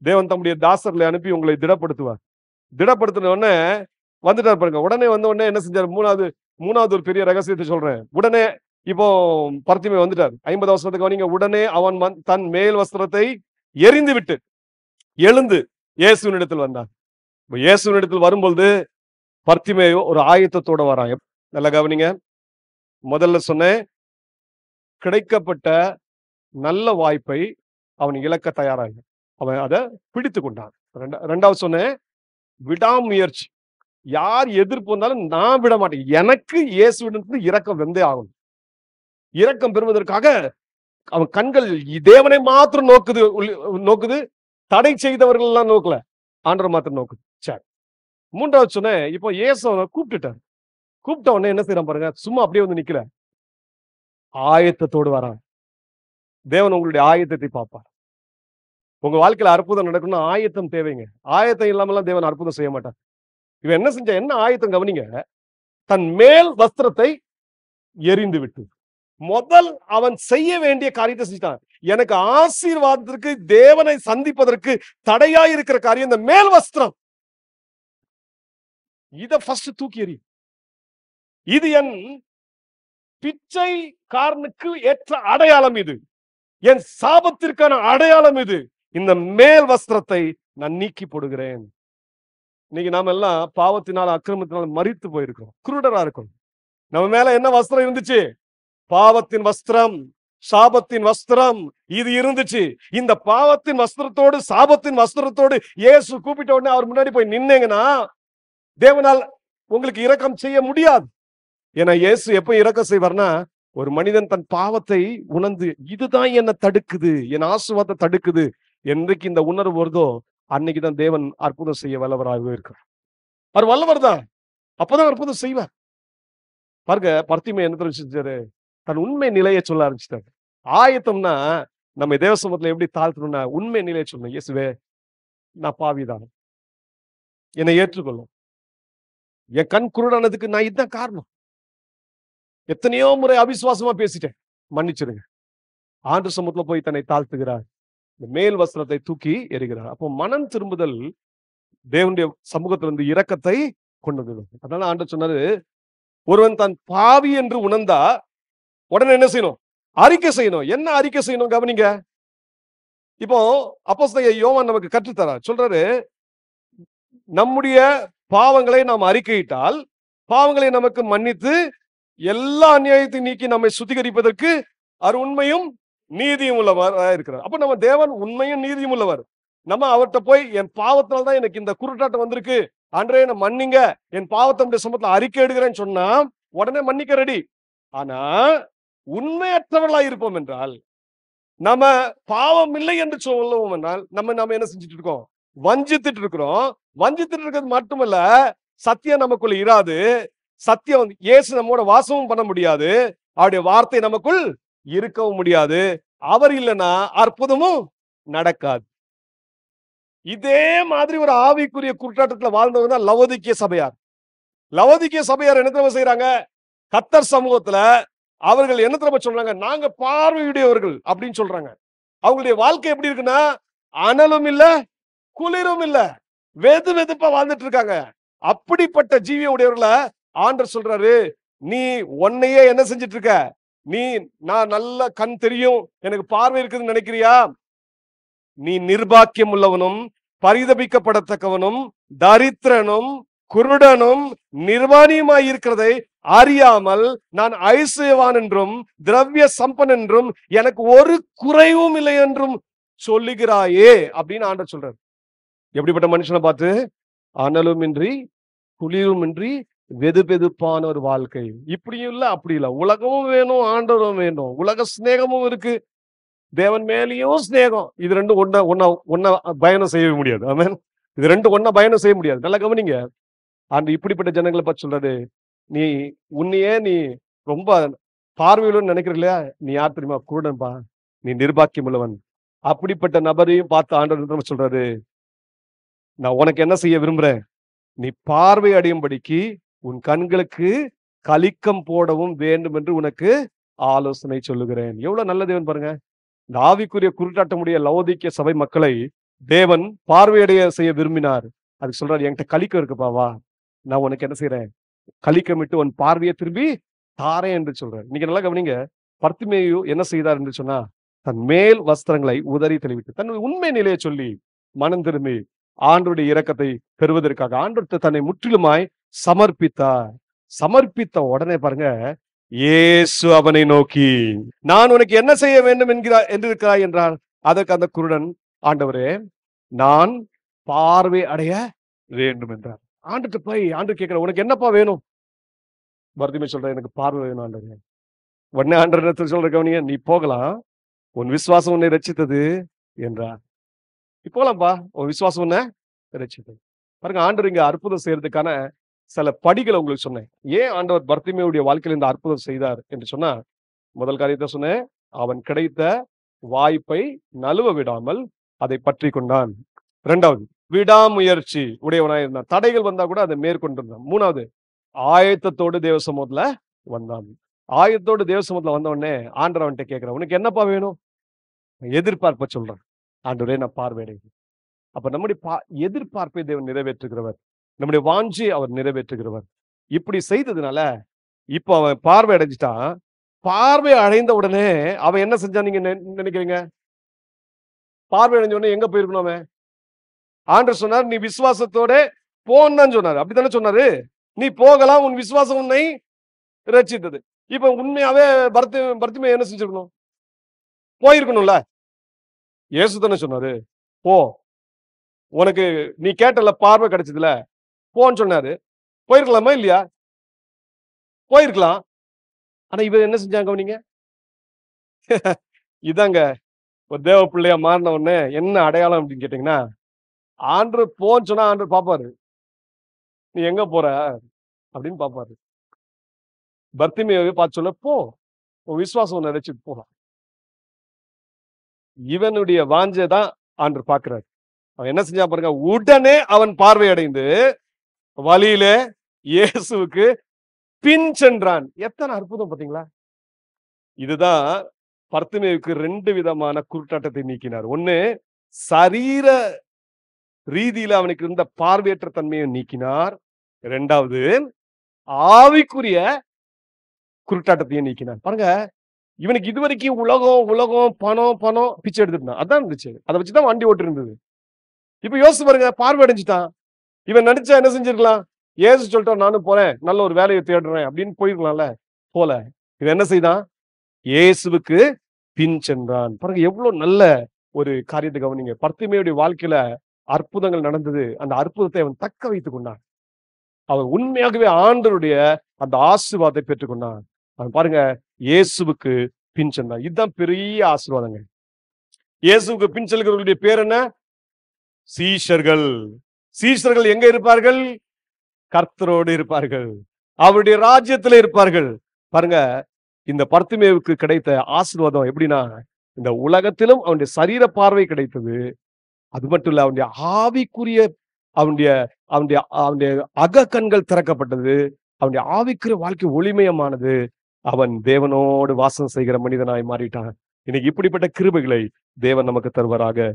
தேவன் தம்முடைய தாசர்களை அனுப்பி உங்களை திடப்படுத்துவார். திடப்படுத்தின உடனே வந்துட்டார் பாருங்க. உடனே வந்த உடனே என்ன செஞ்சார்? மூணாவது ஒரு பெரிய ரகசியத்தை சொல்றேன். உடனே இப்போ பர்த்திமேயு வந்துட்டார். 50 வசனத்துக்கு கவனிங்க. உடனே அவன் தன் மேல் வஸ்திரத்தை எரிந்து விட்டு எழுந்து இயேசுவினிடத்தில் வந்தான். இயேசுவினிடத்தில் வரும்பொழுது பர்த்திமேயு ஒரு ஆயத்தத்தோட வரான். நல்லா கவனிங்க. முதல்ல சொன்னேன், கிடைக்கப்பட்ட நல்ல வாய்ப்பை அவன் இழக்க தயாராக, அவன் அதை பிடித்து கொண்டான். ரெண்டாவது சொன்னேன், விடாமுயற்சி. யார் எதிர்ப்பு வந்தாலும் நான் விட மாட்டேன், எனக்கு இயேசுவிடத்தில் இரக்கம் வந்தே ஆகும். இரக்கம் பெறுவதற்காக அவன் கண்கள் தேவனை மாத்திரம் நோக்குது. தடை செய்தவர்கள் எல்லாம் நோக்கல, ஆண்டவர் மாத்திரம் நோக்கு. சரி, மூன்றாவது சொன்னேன். இப்போ இயேசு அவனை கூப்பிட்டுட்டார். கூப்பிட்ட உடனே என்ன செய்யறான் பாருங்க, சும்மா அப்படியே வந்து நிக்கல, ஆயத்தத்தோடு வரான். தேவன் உங்களுடைய ஆயத்தத்தை பார்ப்பார். உங்க வாழ்க்கையில அற்புதம் நடக்கணும்னா ஆயத்தம் தேவைங்க. ஆயத்தம் இல்லாமலாம் தேவன் அற்புதம் செய்ய மாட்டார். இவன் என்ன செஞ்ச, என்ன ஆயத்தம் கவனிங்க. தன் மேல் வஸ்திரத்தை எரிந்து விட்டு, முதல் அவன் செய்ய வேண்டிய காரியத்தை செஞ்சான். எனக்கு ஆசீர்வாதத்திற்கு, தேவனை சந்திப்பதற்கு தடையா இருக்கிற காரியம் இந்த மேல் வஸ்திரம். இத ஃபர்ஸ்ட் தூக்கி எறி. இது என் பிச்சைக்காரனுக்கு ஏற்ற அடையாளம், இது என் சாபத்திற்கான அடையாளம். இது இந்த மேல் வஸ்திரத்தை நான் நீக்கி போடுகிறேன். இன்னைக்கு நாம எல்லாம் பாவத்தினால், அக்கிரமத்தினால் மரித்து போயிருக்கோம், குருடரா இருக்கும். நம்ம மேல என்ன வஸ்திரம் இருந்துச்சு? பாவத்தின் வஸ்திரம், சாபத்தின் வஸ்திரம் இது இருந்துச்சு. இந்த பாவத்தின் வஸ்திரத்தோடு, சாபத்தின் வஸ்திரத்தோடு இயேசு கூப்பிட்ட உடனே அவர் முன்னாடி போய் நின்னீங்கன்னா தேவனால் உங்களுக்கு இரக்கம் செய்ய முடியாது. ஏன்னா இயேசு எப்ப இரக்கம் செய்வார்னா, ஒரு மனிதன் தன் பாவத்தை உணர்ந்து, இதுதான் என்ன தடுக்குது, என் ஆசீர்வாதத்தை தடுக்குது, என்றைக்கு இந்த உணர்வு வருதோ அன்னைக்குதான் தேவன் அற்புதம் செய்ய வல்லவராகவே இருக்கிறார். அவர் வல்லவர் தான், அப்பதான் அற்புதம் செய்வார். பாருங்க, பர்த்திமை என்ன தெரிவிச்சாரு, தன் உண்மை நிலையை சொல்ல ஆரம்பிச்சிட்டாரு. ஆயத்தம்னா நம்ம தேவசமத்துல எப்படி தாழ்த்தணும்னா, உண்மை நிலையை சொல்லணும். இயேசுவே, நான் பாவிதான், என்னை ஏற்றுக்கொள்ளும். என் கண் குருடானதுக்கு நான் இதுதான் காரணம். எத்தனையோ முறை அவிசுவாசமா பேசிட்டேன், மன்னிச்சிருங்க. ஆண்டு சமூகத்துல போய் தன்னை தாழ்த்துகிறார். இந்த மேல் வஸ்திரத்தை தூக்கி எறிகிறார். அப்போ மனம் திரும்புதல் தேவனுடைய சமூகத்திலிருந்து இரக்கத்தை கொண்டு வந்தது. அதனால ஆண்டவர் சொன்னாரு, ஒருவன் தான் பாவி என்று உணர்ந்தா உடனே என்ன செய்யணும்? அறிக்கை செய்யணும். என்ன அறிக்கை செய்யணும் கவனிங்க. இப்போ அப்போஸ்தலன் யோவான் நமக்கு கற்றுத்தரார். சொல்றாரு, நம்முடைய பாவங்களை நாம் அறிக்கையிட்டால் பாவங்களை நமக்கு மன்னித்து எல்லா அநியாயத்தையும் நீக்கி நம்மை சுத்திகரிப்பதற்கு அவர் உண்மையும் நீதியும் உள்ளவர் இருக்கிறார். அப்ப நம்ம தேவன் உண்மையும் நீதியும் உள்ளவர். நம்ம அவர்கிட்ட போய், என் பாவத்தால் தான் எனக்கு இந்த குருட்டாட்டம் வந்திருக்கு, ஆண்டவரே என்ன மன்னிங்க, என் பாவத்தை சமூகத்துல அறிக்கை எடுக்கிறேன்னு சொன்னா உடனே மன்னிக்க ரெடி. ஆனா உண்மையற்றவர்களா இருப்போம் என்றால், நம்ம பாவம் இல்லை என்று சொல்லுவோம் என்றால், நம்ம என்ன செஞ்சுட்டு இருக்கோம்? வஞ்சித்துட்டு இருக்கிறோம். வஞ்சித்துட்டு இருக்கிறது மட்டுமல்ல, சத்தியம் நமக்குள்ள இராது. சத்தியம் இயேசு நம்மோட வாசமும் பண்ண முடியாது. அவருடைய வார்த்தை நமக்குள் இருக்கவும் முடியாது. அவர் இல்லைன்னா அற்புதமும் நடக்காது. இதே மாதிரி ஒரு ஆவிக்குரிய குற்றாட்டத்துல வாழ்ந்தவங்க தான் லவோதிக்கேய சபையார். லவோதிக்கேய சபையார் என்ன தெரியுமா செய்யறாங்க? கர்த்தர் சமூகத்துல அவர்கள் என்ன தெரியுமா சொல்றாங்க? நாங்க பார்வையுடையவர்கள் அப்படின்னு சொல்றாங்க. அவங்களுடைய வாழ்க்கை எப்படி இருக்குன்னா, அனலும் இல்ல, குளிரும் இல்ல, வெது வெதுப்பா வாழ்ந்துட்டு இருக்காங்க. அப்படிப்பட்ட ஜீவிய உடையவர்களை ஆண்டவர் சொல்றாரு, நீ உன்னையே என்ன செஞ்சிட்டு இருக்க? நீ, நான் நல்ல கண் தெரியும், எனக்கு பார்வை இருக்குதுன்னு நினைக்கிறியா? நீ நிர்பாக்கியம் உள்ளவனும், பரிதபிக்கப்படத்தக்கவனும், தரித்திரனும், குருடனும், நிர்வாணியுமாய் இருக்கிறதை அறியாமல் நான் ஐசுவான் என்றும் திரவிய சம்பன் என்றும் எனக்கு ஒரு குறைவும் இல்லை என்றும் சொல்லுகிறாயே அப்படின்னு ஆண்டவர் சொல்றாரு. எப்படிப்பட்ட மனுஷனை பார்த்து? அனலும் இன்றி, குளிரும் இன்றி, வெது வெதுப்பான ஒரு வாழ்க்கை. இப்படியும் இல்ல, அப்படி இல்ல. உலகமும் வேணும், ஆண்டவரும் வேணும். உலக சிநேகமும் இருக்கு, தேவன் மேலேயும் சிநேகம். இது ரெண்டும் ஒன்னா பயணம் செய்ய முடியாது. ஆமென். இது ரெண்டும் ஒன்னா பயணம் செய்ய முடியாது. நல்லா கவனிங்க. அந்த இப்படிப்பட்ட ஜனங்களை பார்த்து சொல்றது, நீ உன்னையே நீ ரொம்ப பார்வையுள்ளன்னு நினைக்கிறீங்களா? நீ யார் தெரியுமா? குருடன்பா, நீ நிர்பாக்கியம் உள்ளவன். அப்படிப்பட்ட நபரையும் பார்த்து ஆண்டவர் சொல்றாரு, நான் உனக்கு என்ன செய்ய விரும்புறேன்? நீ பார்வை அடையும்படிக்கு உன் கண்களுக்கு கலிக்கம் போடவும் வேண்டும் என்று உனக்கு ஆலோசனை சொல்லுகிறேன். எவ்வளவு நல்ல தேவன் பாருங்க. இந்த ஆவிக்குரிய குருட்டாட்டமுடைய லவோதிக்கேய சபை மக்களை தேவன் பார்வையடைய செய்ய விரும்பினார். அதுக்கு சொல்றாரு, என்கிட்ட கலிக்கம் இருக்குப்பா, வா, நான் உனக்கு என்ன செய்யறேன்? கலிக்கமிட்டு உன் பார்வையை திரும்பி தாரேன் என்று சொல்றாரு. இன்னைக்கு நல்லா கவனிங்க. பர்த்திமேயு என்ன செய்தார் என்று சொன்னா, தன் மேல் வஸ்திரங்களை உதறி தெளிவிட்டு தன்னுடைய உண்மை நிலையை சொல்லி மனம் திரும்பி ஆண்டவருடைய இரக்கத்தை பெறுவதற்காக ஆண்டவர்கிட்ட தன்னை முற்றிலுமாய் சமர்ப்பித்தார். சமர்ப்பித்த உடனே பாருங்க, இயேசு அவனை நோக்கி, நான் உனக்கு என்ன செய்ய வேண்டும் என்றிருக்கிறாய் என்றார். அதற்கு அந்த குருடன், ஆண்டவரே, நான் பார்வை அடைய வேண்டும் என்றார். ஆண்டுட்டு போய் ஆண்டு கேட்கிற, உனக்கு என்னப்பா வேணும்? பர்த்திமேயு சொல்ற, எனக்கு பார்வை வேணும் ஆண்டவரே. உடனே ஆண்டவர் சொல்ற, கவனிங்க, நீ போகலாம், உன் விசுவாசம் உன்னை ரட்சித்தது என்றார். போலாம்ப்பா, உன் விசுவாசம் உன்னை ரட்சித்தது. பாருங்க, ஆண்டவர் இங்க அற்புதம் செய்யறதுக்கான சில படிகளை உங்களுக்கு சொன்னேன். ஏன் ஆண்டவர் பர்த்திமேயுடைய வாழ்க்கையில இந்த அற்புதம் செய்தார் என்று சொன்னா, முதல் காரியத்தை சொன்னேன். அவன் கிடைத்த வாய்ப்பை நழுவ விடாமல் அதை பற்றி கொண்டான். 2வது, விடாமுயற்சி உடையவனாய் இருந்தான். தடைகள் வந்தா கூட அதை மேற்கொண்டிருந்தான். 3வது, ஆயத்தத்தோடு தேவ சமூகத்துல வந்தான். ஆயத்தத்தோடு தேவ சமூகத்துல வந்த உடனே ஆண்டவர் அவன்கிட்ட கேட்கிறான், உனக்கு என்னப்பா வேணும்? எதிர்பார்ப்ப சொல்றான். ஆண்டவரே, நான் பார்வையடைகிறேன். அப்ப நம்முடைய எதிர்பார்ப்பை தேவன் நிறைவேற்றுகிறவர். நம்முடைய வாஞ்சியை அவர் நிறைவேற்றுகிறவர். இப்படி செய்ததுனால இப்ப அவன் பார்வை அடைஞ்சிட்டான். பார்வை அடைந்த உடனே அவன் என்ன செஞ்சான் நீங்க நினைக்கிறீங்க? பார்வை அடைஞ்ச உடனே எங்க போயிருக்கணும் அவன்? ஆண்டவர் சொன்னார், நீ விசுவாசத்தோட போன்னு தான் சொன்னாரு. அப்படித்தானே சொன்னாரு? நீ போகலாம், உன் விசுவாசம் உன்னை ரட்சித்தது. இப்ப உண்மையாவே பர்த்திமேயு என்ன செஞ்சிருக்கணும்? போயிருக்கணும்ல. இயேசு தானே சொன்னாரு, போ, உனக்கு நீ கேட்டல பார்வை கிடைச்சதுல, போன்னு சொன்னாரு. போயிருக்கலாமா இல்லையா? போயிருக்கலாம். ஆனா இவன் என்ன செஞ்சாங்க நீங்க? இதாங்க ஒரு தேவ பிள்ளையா மாறின உடனே என்ன அடையாளம் அப்படின்னு கேட்டீங்கன்னா, ஆண்டவர் போன்னு சொன்னா ஆண்டவர் பாப்பாரு, நீ எங்க போற அப்படின்னு பாப்பாரு. பர்த்திமேயுவை பார்த்து சொல்ல, போ, உன் விசுவாசம் உன்னை ரட்சித்து போலாம். இவனுடைய வாஞ்சை தான் ஆண்டவர் பார்க்கிறார். அவன் என்ன செஞ்சா பாருங்க, உடனே அவன் பார்வை அடைந்து வழியிலே இயேசுவுக்கு பின் சென்றான். எத்தனை அற்புதம் பாத்தீங்களா? இதுதான் பர்த்திமேயுவுக்கு 2 விதமான குருட்டாட்டத்தை நீக்கினார். ஒண்ணு, சரீர ரீதியில அவனுக்கு இருந்த பார்வையற்ற தன்மையை நீக்கினார். 2வது, ஆவிக்குரிய குருட்டாட்டத்தையும் நீக்கினார். பாருங்க, இவனுக்கு இதுவரைக்கும் உலகம் உலகம் பணம் பணம் பிச்சை எடுத்துட்டான். அதான் இருந்துச்சு. அதை வச்சுதான் வண்டி ஓட்டு இருந்தது. இப்ப யோசிச்சு பாருங்க, பார்வை அடைஞ்சிட்டான். இவன் நடிச்சா என்ன செஞ்சிருக்கலாம்? ஏசு சொல்லிட்டான், நானும் போறேன், நல்ல ஒரு வேலையை தேடுறேன் அப்படின்னு போயிருக்கலாம்ல. போல. இவன் என்ன செய்தான்? இயேசுவுக்கு பின் சென்றான். பாருங்க, எவ்வளவு நல்ல ஒரு காரியத்தை கவனிங்க. பர்த்திமேயுடைய வாழ்க்கையில அற்புதங்கள் நடந்தது. அந்த அற்புதத்தை அவன் தக்க வைத்துக் கொண்டான். அவன் உண்மையாகவே ஆண்டவருடைய அந்த ஆசீர்வாதத்தை பெற்றுக்கொண்டான். அவன் பாருங்க, இயேசுவுக்கு பின் சென்றான். இதுதான் பெரிய ஆசீர்வாதங்க. இயேசுவுக்கு பின் செல்கிறவர்களுடைய பேர் என்ன? சீஷர்கள். சீஷர்கள் எங்க இருப்பார்கள்? கர்த்தரோடு இருப்பார்கள். அவருடைய ராஜ்யத்தில் இருப்பார்கள். பாருங்க, இந்த பர்த்திமேயுவுக்கு கிடைத்த ஆசீர்வாதம் எப்படின்னா, இந்த உலகத்திலும் அவனுடைய சரீர பார்வை கிடைத்தது. அது மட்டும் இல்ல, அவனுடைய ஆவிக்குரிய அவனுடைய அவனுடைய அவனுடைய அக கண்கள் திறக்கப்பட்டது. அவனுடைய ஆவிக்குரிய வாழ்க்கை ஒளிமயமானது. அவன் தேவனோடு வாசம் செய்கிற மனிதனாய் மாறிட்டான். இன்னைக்கு இப்படிப்பட்ட கிருபைகளை தேவன் நமக்கு தருவாராக.